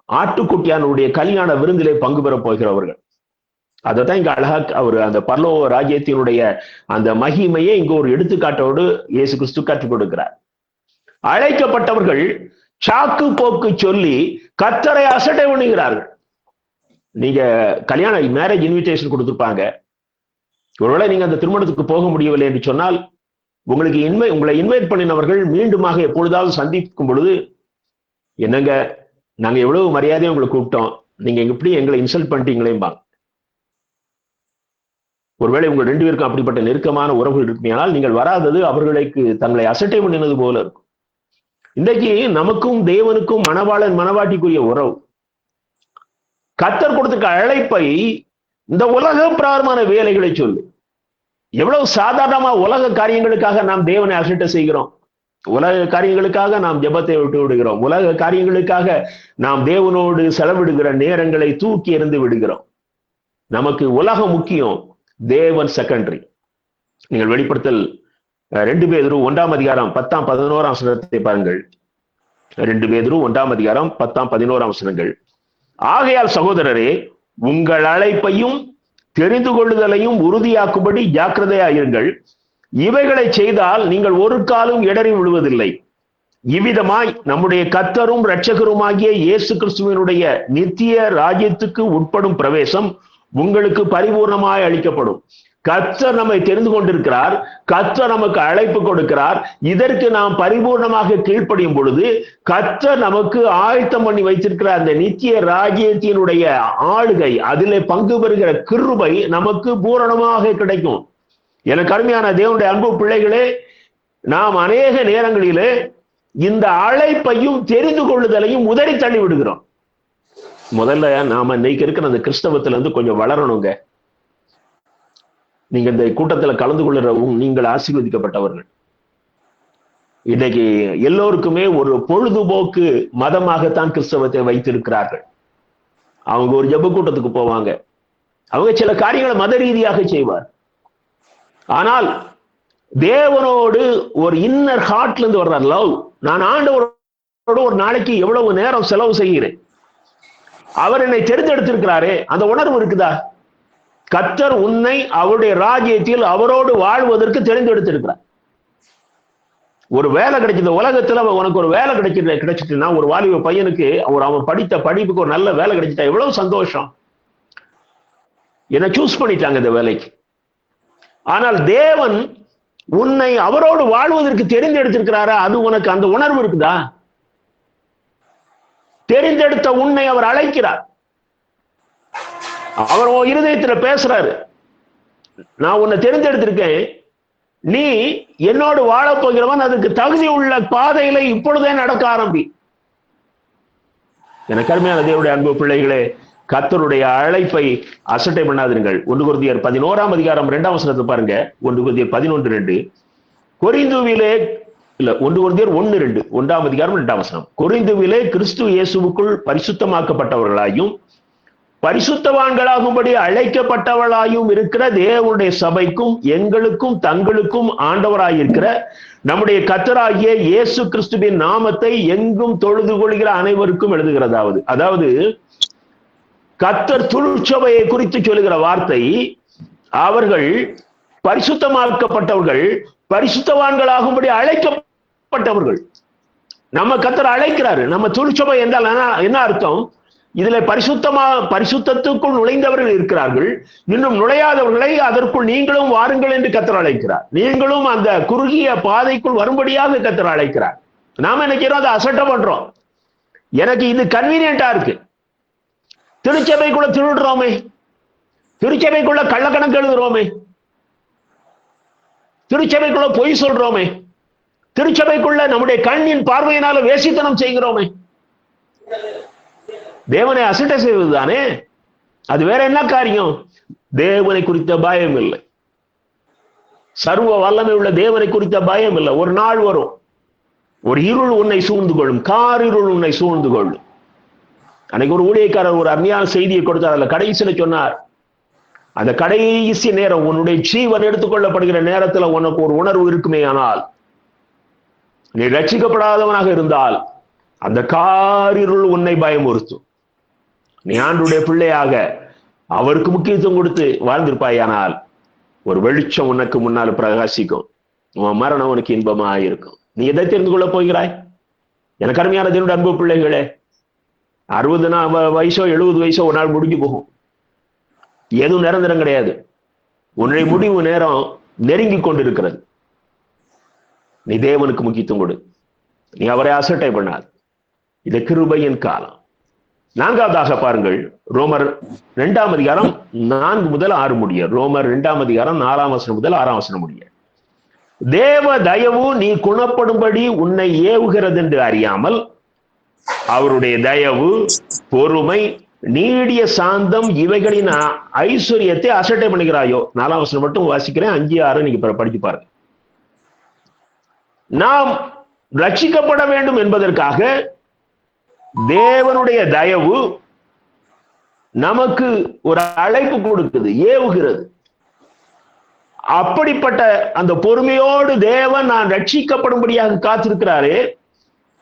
ஆட்டுக்குட்டியானுடைய கல்யாண விருந்திலே பங்கு பெற போகிறவர்கள். அதைத்தான் இங்க அழகா அவர் அந்த பரலோக ராஜ்யத்தினுடைய அந்த மகிமையை இங்க ஒரு எடுத்துக்காட்டோடு இயேசு கிறிஸ்து கற்றுக் கொடுக்கிறார். அழைக்கப்பட்டவர்கள் சாக்கு போக்கு சொல்லி கர்த்தரை அசட்டை பண்ணுகிறார்கள். நீங்க கல்யாண மேரேஜ் இன்விடேஷன் கொடுத்திருப்பாங்க. ஒருவேளை நீங்க அந்த திருமணத்துக்கு போக முடியவில்லை என்று சொன்னால் உங்களை இன்வைட் பண்ணினவர்கள் மீண்டுமாக எப்பொழுதாவது சந்திக்கும் பொழுது, என்னங்க நாங்க எவ்வளவு மரியாதையை உங்களை கூப்பிட்டோம், நீங்க எப்படி எங்களை இன்சல்ட் பண்ணிட்டீங்களேம்பாங்க. ஒருவேளை உங்கள் 2 பேருக்கும் அப்படிப்பட்ட நெருக்கமான உறவுகள் இருக்குமையானால் நீங்கள் வராதது அவர்களுக்கு தங்களை அசட்டை பண்ணினது போல இருக்கும். இன்றைக்கு நமக்கும் தேவனுக்கும் மணவாளன் மணவாட்டிக்குரிய உறவு. கர்த்தர் கொடுத்திருக்க அழைப்பை இந்த உலக பிரகாரமான வேலைகளை சொல்லு. எவ்வளவு சாதாரணமா உலக காரியங்களுக்காக நாம் தேவனை அசட்டை செய்கிறோம். உலக காரியங்களுக்காக நாம் ஜெபத்தை விட்டு விடுகிறோம். உலக காரியங்களுக்காக நாம் தேவனோடு செலவிடுகிற நேரங்களை தூக்கி எறிந்து விடுகிறோம். நமக்கு உலகம் முக்கியம், தேவன் செகண்டரி. நீங்கள் வெளிப்படுத்தல் 2 பேதுரு 1ஆம் அதிகாரம் 10ஆம் 11ஆம் வசனத்தை பாருங்கள். 2 பேதுரு 1ஆம் அதிகாரம் 10ஆம் 11ஆம் வசனங்கள். ஆகையால் சகோதரரே, உங்கள் அழைப்பையும் தெரிந்து கொள்ளுதலையும் உறுதியாக்கும்படி ஜாக்கிரதையாயிருங்கள். இவைகளை செய்தால் நீங்கள் ஒரு காலும் இடறி விழுவதில்லை. இவ்விதமாய் நம்முடைய கர்த்தரும் இரட்சகருமாகிய இயேசு கிறிஸ்துவினுடைய நித்திய ராஜ்யத்துக்கு உட்படும் பிரவேசம் உங்களுக்கு பரிபூர்ணமாய் அளிக்கப்படும். கர்த்தர் நம்மை தெரிந்து கொண்டிருக்கிறார். கர்த்தர் நமக்கு அழைப்பு கொடுக்கிறார். இதற்கு நாம் பரிபூர்ணமாக கீழ்ப்படியும் பொழுது கர்த்தர் நமக்கு ஆயத்தம் பண்ணி வைத்திருக்கிற அந்த நித்திய ராஜ்யத்தினுடைய ஆளுகை, அதிலே பங்கு பெறுகிற கிருபை நமக்கு பூரணமாக கிடைக்கும். எனக்கு அருமையான தேவனுடைய அன்பு பிள்ளைகளே, நாம் அநேக நேரங்களிலே இந்த அழைப்பையும் தெரிந்து கொள்ளுதலையும் உதறி தள்ளி விடுகிறோம். முதல்ல நாம இன்னைக்கு இருக்கிற அந்த கிறிஸ்தவத்துல இருந்து கொஞ்சம் வளரணுங்க. நீங்க இந்த கூட்டத்துல கலந்து கொள்ளுற நீங்கள் ஆசீர்வதிக்கப்பட்டவர்கள். இன்னைக்கு எல்லோருக்குமே ஒரு பொழுதுபோக்கு மதமாகத்தான் கிறிஸ்தவத்தை வைத்திருக்கிறார்கள். அவங்க ஒரு ஜெப கூட்டத்துக்கு போவாங்க, அவங்க சில காரியங்களை மத ரீதியாக செய்வார். ஆனால் தேவனோடு ஒரு இன்னர் ஹார்ட்ல இருந்து வர்றார் லவ். நான் ஆண்டவரோடு ஒரு நாளைக்கு எவ்வளவு நேரம் செலவு செய்கிறேன், அவர் என்னை தெரிந்தெடுத்திருக்கிறாரே, அந்த உணர்வு இருக்குதா? கர்த்தர் உன்னை அவருடைய ராஜ்யத்தில் அவரோடு வாழ்வதற்கு தெரிந்தெடுத்திருக்கிறார். ஒரு வேலை கிடைச்சது உலகத்துல, உனக்கு ஒரு வேலை கிடைச்சிட்டுன்னா, ஒரு வாலிப பையனுக்கு அவன் படித்த படிப்புக்கு ஒரு நல்ல வேலை கிடைச்சிட்டா எவ்வளவு சந்தோஷம். என்ன சூஸ் பண்ணிட்டாங்க இந்த வேலைக்கு. ஆனால் தேவன் உன்னை அவரோடு வாழ்வதற்கு தெரிந்தெடுத்திருக்கிறாரா? அது உனக்கு அந்த உணர்வு இருக்குதா? தெரிந்தெடுத்த உன்னை அவர் அழைக்கிறார். அவர் இருதயத்துல பேசுறாரு, நான் உன்னை தெரிந்தெடுத்திருக்கேன், நீ என்னோடு வாழ போகிறவன், அதுக்கு தகுதி உள்ள பாதையில இப்பொழுதே நடக்க ஆரம்பி. எனக்கு அருமையான தேவனுடைய அன்பு பிள்ளைகளே, கர்த்தருடைய அழைப்பை அசட்டை பண்ணாதீர்கள். 1 கொரிந்தியர் 11ஆம் அதிகாரம் 2ஆம் வசனத்தை பாருங்க. 1 கொரிந்தியர் 11:2. கொரிந்துவிலே இல்ல 1 கொரிந்தியர் 1:2, 1ஆம் அதிகாரம் 2ஆம் வசனம். கொரிந்துவிலே கிறிஸ்து இயேசுவுக்குள் பரிசுத்தமாக்கப்பட்டவர்களாயும் பரிசுத்தவான்களாகும்படி அழைக்கப்பட்டவர்களாயும் இருக்கிற தேவனுடைய சபைக்கும் எங்களுக்கும் தங்களுக்கும் ஆண்டவராயிருக்கிற நம்முடைய கர்த்தராகிய இயேசு கிறிஸ்துவின் நாமத்தை எங்கும் தொழுது கொள்கிற அனைவருக்கும் எழுதுகிறதாவது. அதாவது கர்த்தர் திருச்சபையை குறித்து சொல்லுகிற வார்த்தை, அவர்கள் பரிசுத்தமாக்கப்பட்டவர்கள், பரிசுத்தவான்களாகும்படி அழைக்கப்பட்டவர்கள். நம்ம கர்த்தர் அழைக்கிறாரு. நம்ம திருச்சபை என்றால் என்ன அர்த்தம்? இதுல பரிசுத்தத்துக்குள் நுழைந்தவர்கள் இருக்கிறார்கள், இன்னும் நுழையாதவர்களை அதற்குள் நீங்களும் வாருங்கள் என்று கர்த்தர் அழைக்கிறார். நீங்களும் அந்த குறுகிய பாதைக்குள் வரும்படியாக கர்த்தர் அழைக்கிறார். நாம நினைக்கிறோம் அதை அசட்டை பண்றோம். எனக்கு இது கன்வீனியன்டா இருக்கு. திருச்சபைக்குள்ள திருடுறோமே, திருச்சபைக்குள்ள கள்ளக்கணக்கு எழுதுறோமே, திருச்சபைக்குள்ள பொய் சொல்றோமே, திருச்சபைக்குள்ள நம்முடைய கண்ணின் பார்வையினால வேசித்தனம் செய்கிறோமே. தேவனை அசட்டை செய்வதுதானே. அது வேற என்ன காரியம்? தேவனை குறித்த பயம் இல்லை. சர்வ வல்லமை உள்ள தேவனை குறித்த பயம் இல்லை. ஒரு நாள் வரும், ஒரு இருள் உன்னை சூழ்ந்து கொள்ளும், காரிருள் உன்னை சூழ்ந்து கொள்ளும். அன்னைக்கு ஒரு ஊழியக்காரர் ஒரு அருமையான செய்தியை கொடுத்தார். அதுல கடைசியில சொன்னார், அந்த கடைசி நேரம், உன்னுடைய ஜீவன் எடுத்துக்கொள்ளப்படுகிற நேரத்துல உனக்கு ஒரு உணர்வு இருக்குமே, ஆனால் நீ ரட்சிக்கப்படாதவனாக இருந்தால் அந்த காரிருள் உன்னை பயமுறுத்தும். நீ ஆண்டுடைய பிள்ளையாக அவருக்கு முக்கியத்துவம் கொடுத்து வாழ்ந்திருப்பாயானால் ஒரு வெளிச்சம் உனக்கு முன்னால் பிரகாசிக்கும். உன் மரணம் உனக்கு இன்பமாக இருக்கும். நீ எதை தெரிந்து கொள்ள போகிறாய்? எனக்கு அருமையான தேவனுடைய அன்பு பிள்ளைகளே, 60 வயசோ 70 வயசோ ஒரு நாள் முடிஞ்சு போகும். எதுவும் நிரந்தரம் கிடையாது. உன்னுடைய முடிவு நேரம் நெருங்கி கொண்டிருக்கிறது. நீ தேவனுக்கு முக்கியத்துவம் கொடு. நீ அவரை அசட்டை பண்ணாது. இது கிருபையின் காலம். 4வதாக பாருங்கள், ரோமர் 2ஆம் அதிகாரம் 4 முதல் 6 முடிய. ரோமர் 2ஆம் அதிகாரம் 4ஆம் வசனம் முதல் 6ஆம் வசனம் முடிய. தேவ தயவு நீ குணப்படும்படி உன்னை ஏவுகிறது என்று அறியாமல் அவருடைய தயவு, பொறுமை, நீடிய சாந்தம் இவைகளின் ஐஸ்வர்யத்தை அசட்டை பண்ணுகிறாயோ. 4ஆம் வசனம் மட்டும் வாசிக்கிறேன், 5, 6 நீங்க படிச்சு பாருங்க. நாம் ரட்சிக்கப்பட வேண்டும் என்பதற்காக தேவனுடைய தயவு நமக்கு ஒரு அழைப்பு கொடுக்குது, ஏவுகிறது. அப்படிப்பட்ட அந்த பொறுமையோடு தேவன் நான் ரட்சிக்கப்படும்படியாக காத்திருக்கிறாரே,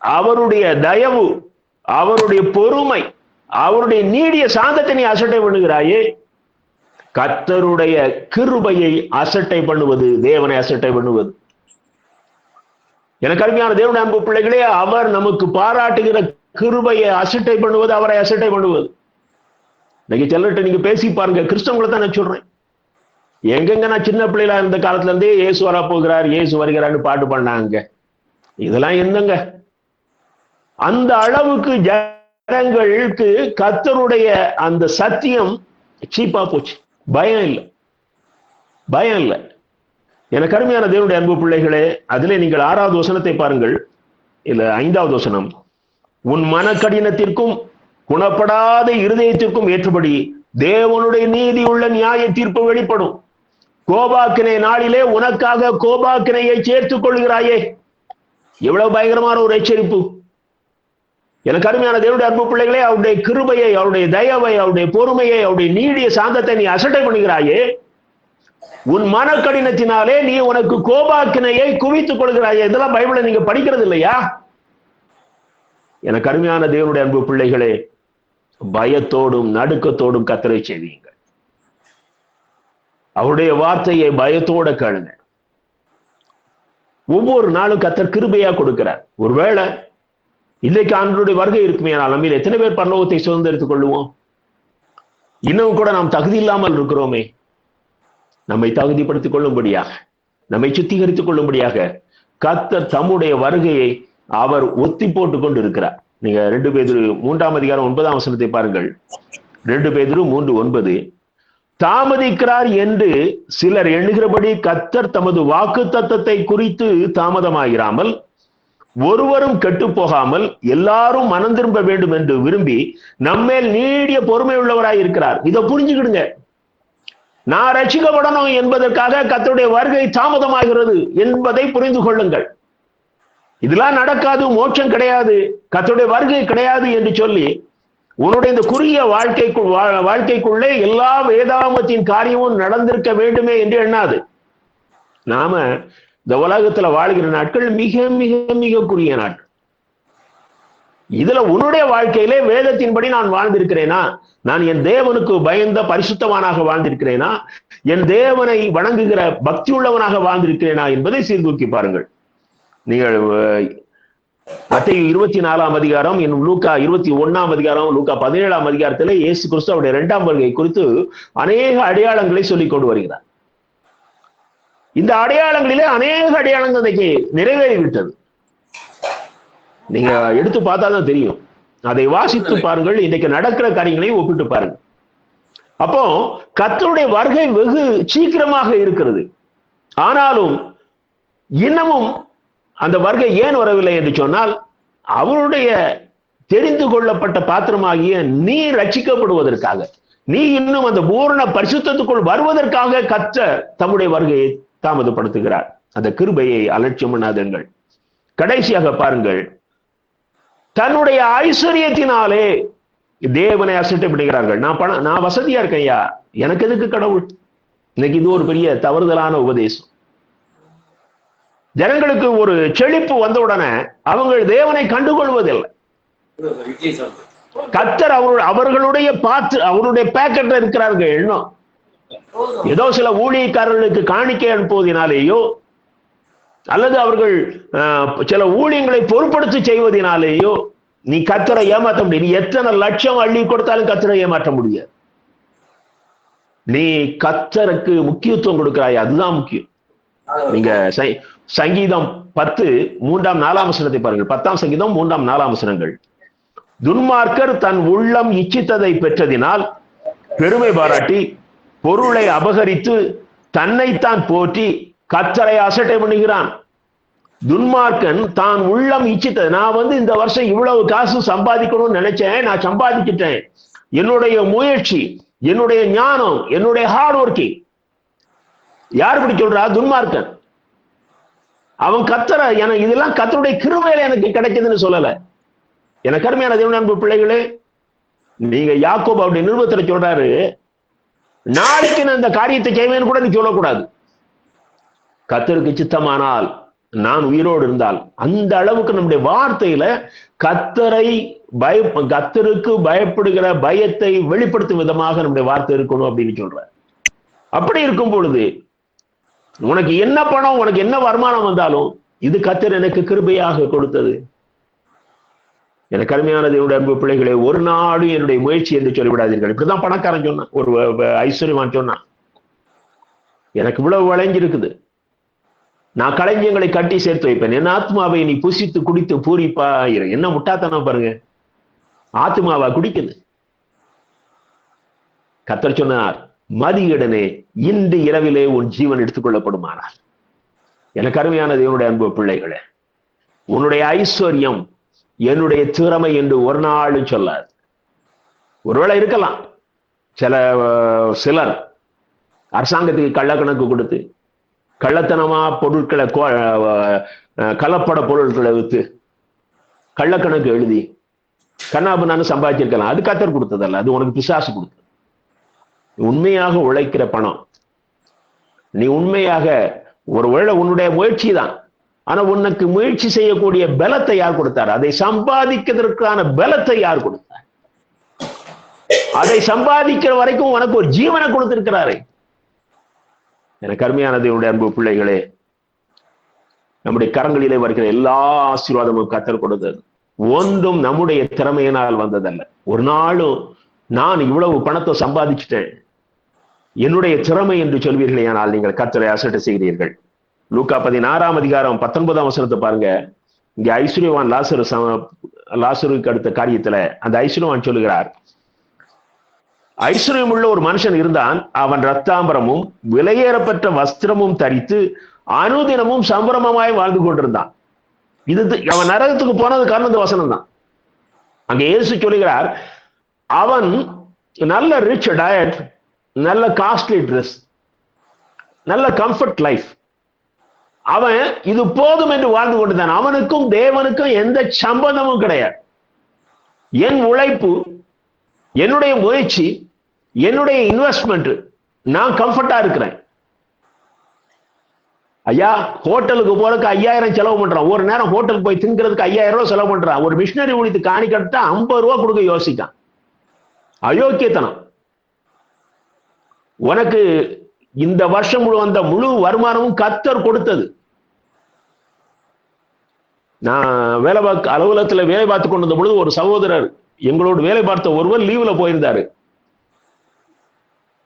அவருடைய தயவு, அவருடைய பொறுமை, அவருடைய நீடிய சாந்தத்தை நீ அசட்டை பண்ணுகிறாயே. கர்த்தருடைய கிருபையை அசட்டை பண்ணுவது தேவனை அசட்டை பண்ணுவது. எனக்கு அருமையான தேவனுடைய அன்பு பிள்ளைகளே, அவர் நமக்கு பாராட்டுகிற கிருபையை அசட்டை பண்ணுவது, அவரை அசட்டை பண்ணுவது. இன்னைக்கு சிலர்கிட்ட நீங்க பேசி பாருங்க, கிறிஸ்தவங்களை தான் நான் சொல்றேன். எங்கெங்க நான் சின்ன பிள்ளைகளா இருந்த காலத்துல இருந்தே இயேசு வரா போகிறார், இயேசு வருகிறான்னு பாட்டு பண்ணாங்க. இதெல்லாம் என்னங்க? அந்த அளவுக்கு ஜனங்களுக்கு கர்த்தருடைய அந்த சத்தியம் சீப்பா போச்சு. பயம் இல்லை, பயம் இல்லை. எனக்கு அருமையான தேவனுடைய அன்பு பிள்ளைகளே, அதிலே நீங்கள் 6வது வசனத்தை பாருங்கள். இல்ல 5வது வசனம். உன் மனக்கடினத்திற்கும் குணப்படாத இருதயத்திற்கும் ஏற்றபடி தேவனுடைய நீதி உள்ள நியாய தீர்ப்பு வெளிப்படும். கோபாக்கினை நாளிலே உனக்காக கோபாக்கினையை சேர்த்துக் கொள்கிறாயே. எவ்வளவு பயங்கரமான ஒரு எச்சரிப்பு! எனக்கு அருமையான தேவனுடைய அன்பு பிள்ளைகளே, அவருடைய கிருபையை, அவருடைய தயவை, அவருடைய பொறுமையை, அவருடைய நீடிய சாந்தத்தை நீ அசட்டை பண்ணுகிறாயே. உன் மனக்கடினத்தினாலே நீ உனக்கு கோபாக்கினையை குவித்துக் கொள்கிறாயே. இதெல்லாம் பைபிளை நீங்க படிக்கிறது இல்லையா? எனக்கு அருமையான தேவனுடைய அன்பு பிள்ளைகளே, பயத்தோடும் நடுக்கத்தோடும் கர்த்தரை செய்வீங்க. அவருடைய வார்த்தையை பயத்தோட கேளுங்க. ஒவ்வொரு நாளும் கர்த்தர் கிருபையா கொடுக்கிறார். ஒருவேளை இன்றைக்கு ஆண்டவருடைய வருகை இருக்குமே, நம்ம எத்தனை பேர் பரலோகத்தை சுதந்திரித்துக் கொள்ளுவோம்? இன்னும் கூட நாம் தகுதி இல்லாமல் இருக்கிறோமே. நம்மை தகுதிப்படுத்திக் கொள்ளும்படியாக, நம்மை சுத்திகரித்துக் கொள்ளும்படியாக கர்த்தர் தம்முடைய வருகையை அவர் ஒத்தி போட்டுக் கொண்டு இருக்கிறார். நீங்க 2 பேதுரு 3ஆம் அதிகாரம் 9ஆம் வசனத்தை பாருங்கள். 2 பேதுரு 3:9. தாமதிக்கிறார் என்று சிலர் எண்ணுகிறபடி கர்த்தர் தமது வாக்குத்தத்தத்தை குறித்து தாமதமாகிறாமல் ஒருவரும் கெட்டு போகாமல் எல்லாரும் மனம் திரும்ப வேண்டும் என்று விரும்பி நம்மேல் நீடிய பொறுமை உள்ளவராய் இருக்கிறார். இதை புரிஞ்சுக்கிடுங்க. நான் ரட்சிக்கப்படணும் என்பதற்காக கர்த்தருடைய வருகை தாமதமாகிறது என்பதை புரிந்து கொள்ளுங்கள். இதெல்லாம் நடக்காது, மோட்சம் கிடையாது, கர்த்தருடைய வருகை கிடையாது என்று சொல்லி உன்னுடைய இந்த குறுகிய வாழ்க்கைக்குள்ளே எல்லா வேதாகமத்தின் காரியமும் நடந்திருக்க வேண்டுமே என்று எண்ணாது. நாம இந்த உலகத்துல வாழ்கிற நாட்கள் மிக மிக மிக குறுகிய நாட்கள். இதுல உன்னுடைய வாழ்க்கையிலே வேதத்தின்படி நான் வாழ்ந்திருக்கிறேனா? நான் என் தேவனுக்கு பயந்த பரிசுத்தவானாக வாழ்ந்திருக்கிறேனா? என் தேவனை வணங்குகிற பக்தி உள்ளவனாக வாழ்ந்திருக்கிறேனா என்பதை சீர்தூக்கி பாருங்கள். நீங்கள் மத்தேயு 24ஆம் அதிகாரம், லூக்கா 21ஆம் அதிகாரம், லூக்கா 17ஆம் அதிகாரத்திலே இயேசு கிறிஸ்து அவருடைய 2ஆம் வருகை குறித்து அநேக அடையாளங்களை சொல்லிக் கொண்டு வருகிறார். இந்த அடையாளங்களிலே அநேக அடையாளங்கள் இன்னைக்கு நிறைவேறிவிட்டது. நீங்க எடுத்து பார்த்தாதான் தெரியும். அதை வாசித்து பாருங்கள், இன்னைக்கு நடக்கிற காரியங்களையும் ஒப்பிட்டு பாருங்க. அப்போ கர்த்தருடைய வருகை வெகு சீக்கிரமாக இருக்கிறது. ஆனாலும் இன்னமும் அந்த வருகை ஏன் வரவில்லை என்று சொன்னால், அவருடைய தெரிந்து கொள்ளப்பட்ட பாத்திரமாகிய நீ ரட்சிக்கப்படுவதற்காக, நீ இன்னும் அந்த பூரண பரிசுத்தத்துக்குள் வருவதற்காக கர்த்தர் தம்முடைய வருகையை தாமதப்படுத்துகிறார். அந்த கிருபையை அலட்சியம் பண்ணாதீர்கள். கடைசியாக பாருங்கள், தன்னுடைய ஐஸ்வர்யத்தினாலே தேவனை அசட்டை பண்ணுகிறார்கள். நான் வசதியா இருக்கேன் ஐயா, எனக்கு எதுக்கு கடவுள்? இன்னைக்கு இது ஒரு பெரிய தவறுதலான உபதேசம். ஜனங்களுக்கு ஒரு செழிப்பு வந்தவுடனே அவங்க தேவனை கண்டுகொள்வதில்லை. கர்த்தர் அவர்களுடைய அவருடைய பேக்கெட்ல இருக்கிறார்கள். எண்ணம் ஏதோ சில ஊழியக்காரர்களுக்கு காணிக்கை அனுப்புவதனாலேயோ அல்லது அவர்கள் சில ஊழியங்களை பொறுப்படுத்தி செய்வதனாலேயோ நீ கர்த்தரை ஏமாற்ற முடியும். நீ எத்தனை லட்சம் அள்ளி கொடுத்தாலும் கர்த்தரை ஏமாற்ற முடியாது. நீ கர்த்தருக்கு முக்கியத்துவம் கொடுக்கிறாய், அதுதான் முக்கியம். நீங்க சங்கீதம் 10 3 4 வசனத்தை பாருங்கள். 10ஆம் சங்கீதம் 3 4 வசனங்கள். துன்மார்க்கர் தன் உள்ளம் இச்சித்ததை பெற்றதினால் பெருமை பாராட்டி பொருளை அபகரித்து தன்னைத்தான் போற்றி கர்த்தரை அசட்டை பண்ணுகிறான். துன்மார்க்கன் தான் உள்ளம் இச்சித்தது, நான் இந்த வருஷம் இவ்வளவு காசு சம்பாதிக்கணும்னு நினைச்சேன், நான் சம்பாதிக்கிட்டேன், என்னுடைய முயற்சி, என்னுடைய ஞானம், என்னுடைய ஹார்ட் ஒர்க்கிங். யார் இப்படி சொல்றா? துன்மார்க்கன். அவன் கர்த்தரை இதெல்லாம் கர்த்தருடைய கிருபையில எனக்கு கிடைக்குதுன்னு சொல்லல. எனக்கு அருமையான தேவனுடைய அன்பு பிள்ளைகளே, நீங்க யாக்கோபு அவருடைய நிருபத்துல சொல்றாரு, நாளைக்கு நான் இந்த காரியத்தை செய்வேன்னு கூட நீ சொல்லக்கூடாது. கர்த்தருக்கு சித்தமானால் நான் உயிரோடு இருந்தால், அந்த அளவுக்கு நம்முடைய வார்த்தையில கர்த்தருக்கு பயப்படுகிற பயத்தை வெளிப்படுத்தும் விதமாக நம்முடைய வார்த்தை இருக்கணும் அப்படின்னு சொல்ற. அப்படி இருக்கும் பொழுது உனக்கு என்ன பணம், உனக்கு என்ன வருமானம் வந்தாலும் இது கர்த்தர் எனக்கு கிருபையாக கொடுத்தது. எனக்கு அருமையான தேவனுடைய அன்பு பிள்ளைகளே, ஒரு நாடு என்னுடைய முயற்சி என்று சொல்லிவிடாதீர்கள். இப்படிதான் பணக்காரன் சொன்னான், ஒரு ஐஸ்வர்யவான் சொன்னான், எனக்கு இவ்வளவு வளைஞ்சிருக்குது, நான் களஞ்சியங்களை கட்டி சேர்த்து வைப்பேன், என் ஆத்மாவை நீ புசித்து குடித்து பூரிப்பாயிரு. என்ன முட்டாத்தனம் பாருங்க, ஆத்மாவா குடிக்குது. கர்த்தர் சொன்னார், மதியுடனே இன்று இரவிலே உன் ஜீவன் எடுத்துக்கொள்ளப்படுமானார். எனக்கு அருமையான தேவனுடைய அன்பு பிள்ளைகளே, உன்னுடைய ஐஸ்வர்யம் என்னுடைய திறமை என்று ஒரு நாள் சொல்லாது. ஒருவேளை இருக்கலாம், சிலர் அரசாங்கத்துக்கு கள்ளக்கணக்கு கொடுத்து கள்ளத்தனமா பொருட்களை, கலப்பட பொருட்களை வித்து கள்ளக்கணக்கு எழுதி கண்ணாபுண்ணான்னு சம்பாதிச்சிருக்கலாம். அது கர்த்தர் கொடுத்ததல்ல, அது உனக்கு பிசாசு கொடுத்தது. உண்மையாக உழைக்கிற பணம், நீ உண்மையாக ஒருவேளை உன்னுடைய முயற்சி தான், ஆனா உனக்கு முயற்சி செய்யக்கூடிய பலத்தை யார் கொடுத்தார்? அதை சம்பாதிக்கிறதுக்கான பலத்தை யார் கொடுத்தார்? அதை சம்பாதிக்கிற வரைக்கும் உனக்கு ஒரு ஜீவனை கொடுத்திருக்கிறாரே. எனக்கு அருமையான தேவனுடைய அன்பு பிள்ளைகளே, நம்முடைய கரங்களிலே வருகிற எல்லா ஆசீர்வாதமும் கர்த்தர் கொடுத்தது. ஒன்றும் நம்முடைய திறமையினால் வந்ததல்ல. ஒரு நாளும் நான் இவ்வளவு பணத்தை சம்பாதிச்சுட்டேன் என்னுடைய திறமை என்று சொல்வீர்களே, ஆனால் நீங்கள் கர்த்தரை அசட்டை செய்கிறீர்கள். லூக்கா 16ஆம் அதிகாரம் 19ஆம் வசனத்தை பாருங்க. இங்க ஐஸ்வர்யவான் லாசருக்கு அடுத்த காரியத்துல அந்த ஐஸ்வர்யவான் சொல்லுகிறார், ஐஸ்வர்யம் உள்ள ஒரு மனுஷன் இருந்தான், அவன் ரத்தாம்பரமும் விலையேறப்பட்ட வஸ்திரமும் தரித்து அனுதினமும் சம்பரமாய் வாழ்ந்து கொண்டிருந்தான். இது அவன் நரகத்துக்கு போனது காரணம் இந்த வசனம் தான். அங்க இயேசு சொல்லுகிறார், அவன் நல்ல ரிச் டயட், நல்ல காஸ்ட்லி ட்ரெஸ், நல்ல கம்ஃபர்ட் லைஃப், அவன் இது போதும் என்று வாழ்ந்து கொண்டிருந்தான். அவனுக்கும் தேவனுக்கும் எந்த சம்பந்தமும் கிடையாது. என் உழைப்பு, என்னுடைய முயற்சி, என்னுடைய இன்வெஸ்ட்மெண்ட், நான் கம்ஃபர்ட்டா இருக்கிறேன். ஐயா, ஹோட்டலுக்கு போறதுக்கு 5000 செலவு பண்றான். ஒரு நேரம் ஹோட்டலுக்கு போய் திங்கிறதுக்கு 5000 ரூபாய் செலவு பண்றான். ஒரு மிஷினரி ஊழித்து காணிக்கிட்டா 50 ரூபாய் கொடுக்க யோசிக்கான். அயோக்கியத்தனம். உனக்கு இந்த வருஷம் வந்த முழு வருமானமும் கர்த்தர் கொடுத்தது. நான் அலுவலகத்துல வேலை பார்த்து கொண்டிருந்த பொழுது ஒரு சகோதரர், எங்களோடு வேலை பார்த்த ஒருவர் லீவ்ல போயிருந்தாரு.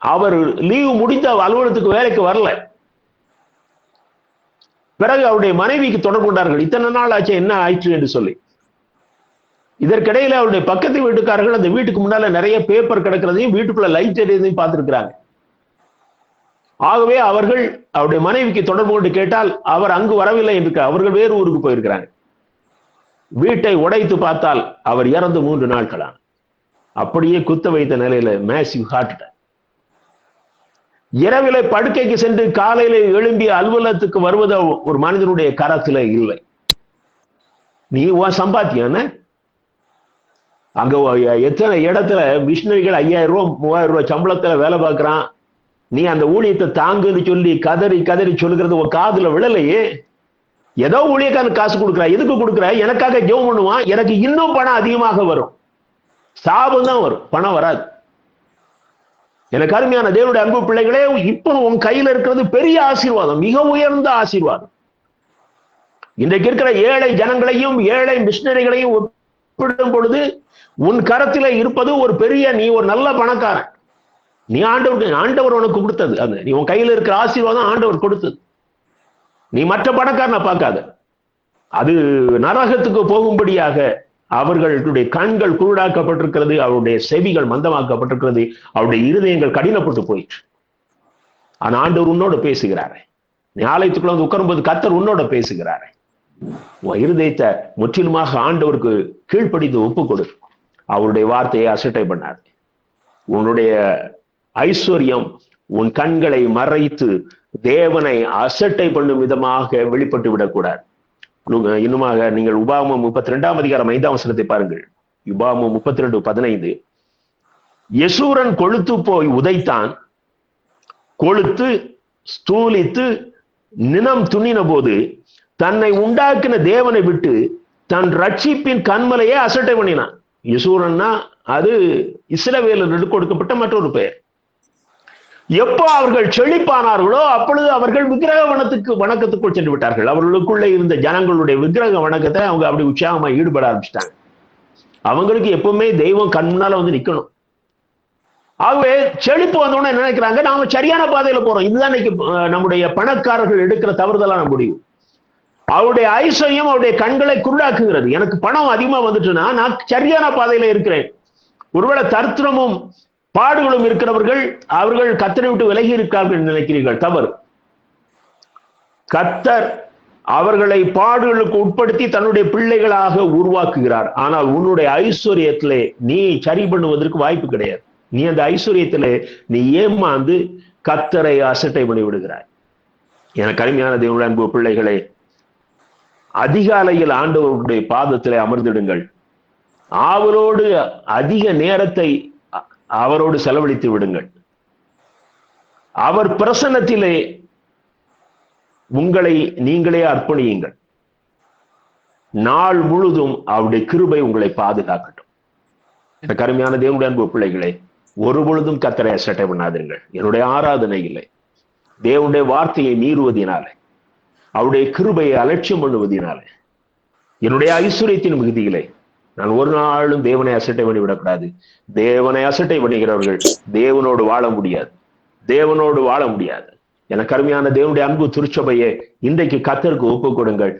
அவர் லீவு முடிந்த அலுவலகத்துக்கு வேலைக்கு வரல. பிறகு அவருடைய மனைவிக்கு தொடர்பு கொண்டார்கள். இத்தனை நாள் ஆச்சு, என்ன ஆயிற்று என்று சொல்லி. இதற்கிடையில அவருடைய பக்கத்து வீட்டுக்காரர்கள் அந்த வீட்டுக்கு முன்னால நிறைய பேப்பர் கிடக்கிறதையும் வீட்டுக்குள்ள லைட் எரியதையும் பார்த்திருக்கிறாங்க. ஆகவே அவர்கள் அவருடைய மனைவிக்கு தொடர்பு கொண்டு கேட்டால் அவர் அங்கு வரவில்லை என்று, அவர்கள் வேறு ஊருக்கு போயிருக்கிறாங்க. வீட்டை உடைத்து பார்த்தால் அவர் இறந்து 3 நாட்களான, அப்படியே குத்த வைத்த நிலையில மேசிவ் ஹார்ட் அட்டாக். இரவிலே படுக்கைக்கு சென்று காலையில எழும்பி அலுவலகத்துக்கு வருவது ஒரு மனிதனுடைய கரத்துல இல்லை. நீ சம்பாத்தியான அங்க எத்தனை இடத்துல மிஷினரிகள் 5000 ரூபாய் 3000 ரூபாய் சம்பளத்துல வேலை பார்க்கிறான். நீ அந்த ஊழியத்தை தாங்குன்னு சொல்லி கதறி கதறி சொல்லுகிறது ஒரு காதுல விழலையே. ஏதோ ஊழியக்காரன் காசு கொடுக்குறா, எதுக்கு கொடுக்குற? எனக்காக ஜெபம் பண்ணுவான், எனக்கு இன்னும் பணம் அதிகமாக வரும். சாபம் தான் வரும், பணம் வராது. எனக்கு அருமையான தேவனுடைய அன்பு பிள்ளைகளே, இப்ப உன் கையில இருக்கிறது பெரிய ஆசீர்வாதம், மிக உயர்ந்த ஆசீர்வாதம். இன்றைக்கு இருக்கிற ஏழை ஜனங்களையும் ஏழை மிஷினரிகளையும் ஒப்பிடும் பொழுது உன் கரத்திலே இருப்பது ஒரு பெரிய, நீ ஒரு நல்ல பணக்காரன். நீ ஆண்டவர் உனக்கு கொடுத்தது, அது நீ உன் கையில இருக்கிற ஆசீர்வாதம் ஆண்டவர் கொடுத்தது. நீ மற்ற பணக்காரனை பார்க்காத, அது நரகத்துக்கு போகும்படியாக அவர்களுடைய கண்கள் குருடாக்கப்பட்டிருக்கிறது, அவருடைய செவிகள் மந்தமாக்கப்பட்டிருக்கிறது, அவருடைய இருதயங்கள் கடினப்பட்டு போயிற்று. ஆனா ஆண்டவர் உன்னோட பேசுகிறாரே, நீ ஆலயத்துக்குள்ள வந்து உட்காரும்போது கர்த்தர் உன்னோட பேசுகிறாரே. உன் இருதயத்தை முற்றிலுமாக ஆண்டவருக்கு கீழ்ப்படிந்து ஒப்பு கொடு. அவருடைய வார்த்தையை அசட்டை பண்ணாது. உன்னுடைய ஐஸ்வர்யம் உன் கண்களை மறைத்து தேவனை அசட்டை பண்ணும் விதமாக வெளிப்பட்டு விடக்கூடாது. இன்னுமாக நீங்கள் உபாகமம் 32 அதிகாரம் 5ஆம் வசனத்தை பாருங்கள். உபாகமம் 32:15. யெசூரன் கொழுத்து போய் உதைத்தான், கொழுத்து ஸ்தூலித்து நினம் துணின போது தன்னை உண்டாக்கின தேவனை விட்டு தன் ரட்சிப்பின் கண்மலையே அசட்டை பண்ணினான். யெசூரன்னா அது இஸ்ரவேலர்களுக்கு கொடுக்கப்பட்ட மற்றொரு பெயர். எப்போ அவர்கள் செழிப்பானார்களோ அப்பொழுது அவர்கள் விக்கிரக வணக்கத்துக்குள் சென்று விட்டார்கள். அவர்களுக்குள்ளே இருந்த ஜனங்களுடைய விக்கிரக வணக்கத்தை அவங்க அப்படி உற்சாகமா ஈடுபட ஆரம்பிச்சிட்டாங்க. அவங்களுக்கு எப்பவுமே தெய்வம் கண் முன்னால வந்து நிக்கணும். ஆகவே செழிப்பு வந்தோன்னு என்ன நினைக்கிறாங்க, நாம சரியான பாதையில போறோம். இதுதான் இன்னைக்கு நம்முடைய பணக்காரர்கள் எடுக்கிற தவறுதலான முடிவு. அவருடைய ஐஸ்வர்யம் அவருடைய கண்களை குருடாக்குகிறது. எனக்கு பணம் அதிகமா வந்துட்டுன்னா நான் சரியான பாதையில இருக்கிறேன். ஒருவேளை தரித்திரமும் பாடுகளும் இருக்கிறவர்கள் அவர்கள் கர்த்தரை விட்டு விலகி இருக்கிறார்கள் நினைக்கிறீர்கள், தவறு. கர்த்தர் அவர்களை பாடுகளுக்கு உட்படுத்தி தன்னுடைய பிள்ளைகளாக உருவாக்குகிறார். ஆனால் உன்னுடைய ஐஸ்வர்யத்திலே நீ சரி பண்ணுவதற்கு வாய்ப்பு கிடையாது. நீ அந்த ஐஸ்வர்யத்திலே நீ ஏமாந்து கர்த்தரை அசட்டை பண்ணி விடுகிறாய். எனக்கு அருமையான தேவனுடைய அன்பு பிள்ளைகளே, அதிகாலையில் ஆண்டவருடைய பாதத்திலே அமர்ந்திடுங்கள். அவரோடு அதிக நேரத்தை அவரோடு செலவழித்து விடுங்கள். அவர் பிரசன்னத்திலே உங்களை நீங்களே அர்ப்பணியுங்கள். நாள் முழுதும் அவருடைய கிருபை உங்களை பாதுகாக்கட்டும். எனக்கு அருமையான தேவனுடைய அன்பு பிள்ளைகளே, ஒரு பொழுதும் கர்த்தரை அசட்டை பண்ணாதீர்கள். என்னுடைய ஆராதனை இல்லை, தேவனுடைய வார்த்தையை மீறுவதினாலே, அவருடைய கிருபையை அலட்சியம் பண்ணுவதினாலே, என்னுடைய ஐஸ்வர்யத்தின் மிகுதியிலே நான் ஒரு நாளும் தேவனை அசட்டை பண்ணி விடக்கூடாது. தேவனை அசட்டை பண்ணுகிறவர்கள் தேவனோடு வாழ முடியாது, தேவனோடு வாழ முடியாது. எனக்கு அருமையான தேவனுடைய அன்பு திருச்சபையே, இன்றைக்கு கர்த்தருக்கு ஒப்பு கொடுங்கள்.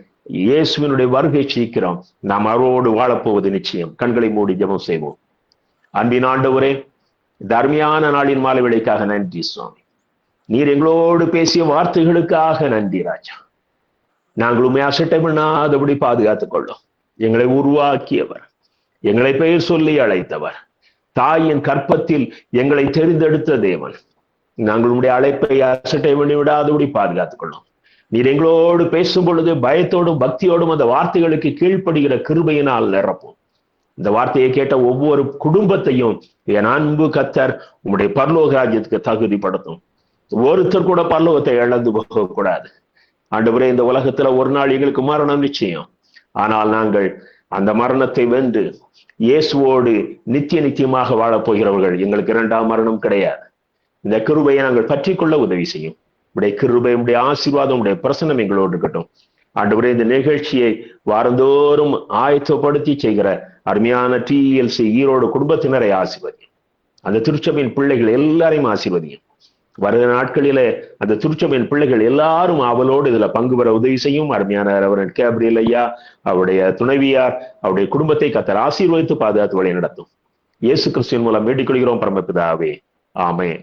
இயேசுவினுடைய வருகை சீக்கிரம். நாம் அவரோடு வாழப்போவது நிச்சயம். கண்களை மூடி ஜெபம் செய்வோம். அன்பின் ஆண்டவரே, இந்த அருமையான நாளின் மாலை வேளைக்காக நன்றி சுவாமி. நீர் எங்களோடு பேசிய வார்த்தைகளுக்காக நன்றி ராஜா. நாங்கள் உண்மை அசட்டை பண்ணாதபடி பாதுகாத்துக் கொள்ளும். எங்களை உருவாக்கியவர், எங்களை பெயர் சொல்லி அழைத்தவர், தாயின் கற்பத்தில் எங்களை தெரிந்தெடுத்த தேவன். நாங்கள் உங்களுடைய அழைப்பை அசட்டை பண்ணி விடாதபடி பாதுகாத்துக் கொள்ளும். நீர் எங்களோடு பேசும் பொழுது பயத்தோடும் பக்தியோடும் அந்த வார்த்தைகளுக்கு கீழ்ப்படுகிற கிருபையினால் நிரப்பும். இந்த வார்த்தையை கேட்ட ஒவ்வொரு குடும்பத்தையும் என் அன்பு கர்த்தர் உங்களுடைய பரலோக ராஜ்யத்துக்கு தகுதிப்படுத்தும். ஒருத்தர் கூட பரலோகத்தை இழந்து போகக்கூடாது. ஆண்டவரே, இந்த உலகத்துல ஒரு நாள் எங்களுக்கு மரணம் நிச்சயம். ஆனால் நாங்கள் அந்த மரணத்தை வென்று இயேசுவோடு நித்திய நித்தியமாக வாழப் போகிறவர்கள். எங்களுக்கு 2ஆம் மரணம் கிடையாது. இந்த கிருபையை நாங்கள் பற்றி கொள்ள உதவி செய்யும். உடைய கிருபை, உடைய ஆசீர்வாதம், உடைய பிரசன்னம் எங்களோடு இருக்கட்டும். ஆண்டவரே, இந்த நிகழ்ச்சியை வாரந்தோறும் ஆயத்தப்படுத்தி செய்கிற அருமையான TLC ஈரோடு குடும்பத்தினரை ஆசீர்வதியும். அந்த திருச்சபையின் பிள்ளைகள் எல்லாரையும் ஆசீர்வதியும். வருகிற நாட்களிலே அந்த திருச்சபையின் பிள்ளைகள் எல்லாரும் அவளோடு இதுல பங்கு பெற உதவி செய்யும். அருமையான ரெவரண்ட் கேப்ரியல் ஐயா, அவருடைய துணைவியார், அவருடைய குடும்பத்தை கர்த்தர் ஆசீர்வதித்து பாதுகாத்து வழி நடத்தும். இயேசு கிறிஸ்துவின் மூலம் வேண்டிக் கொள்கிறோம் பரமபிதாவே, ஆமென்.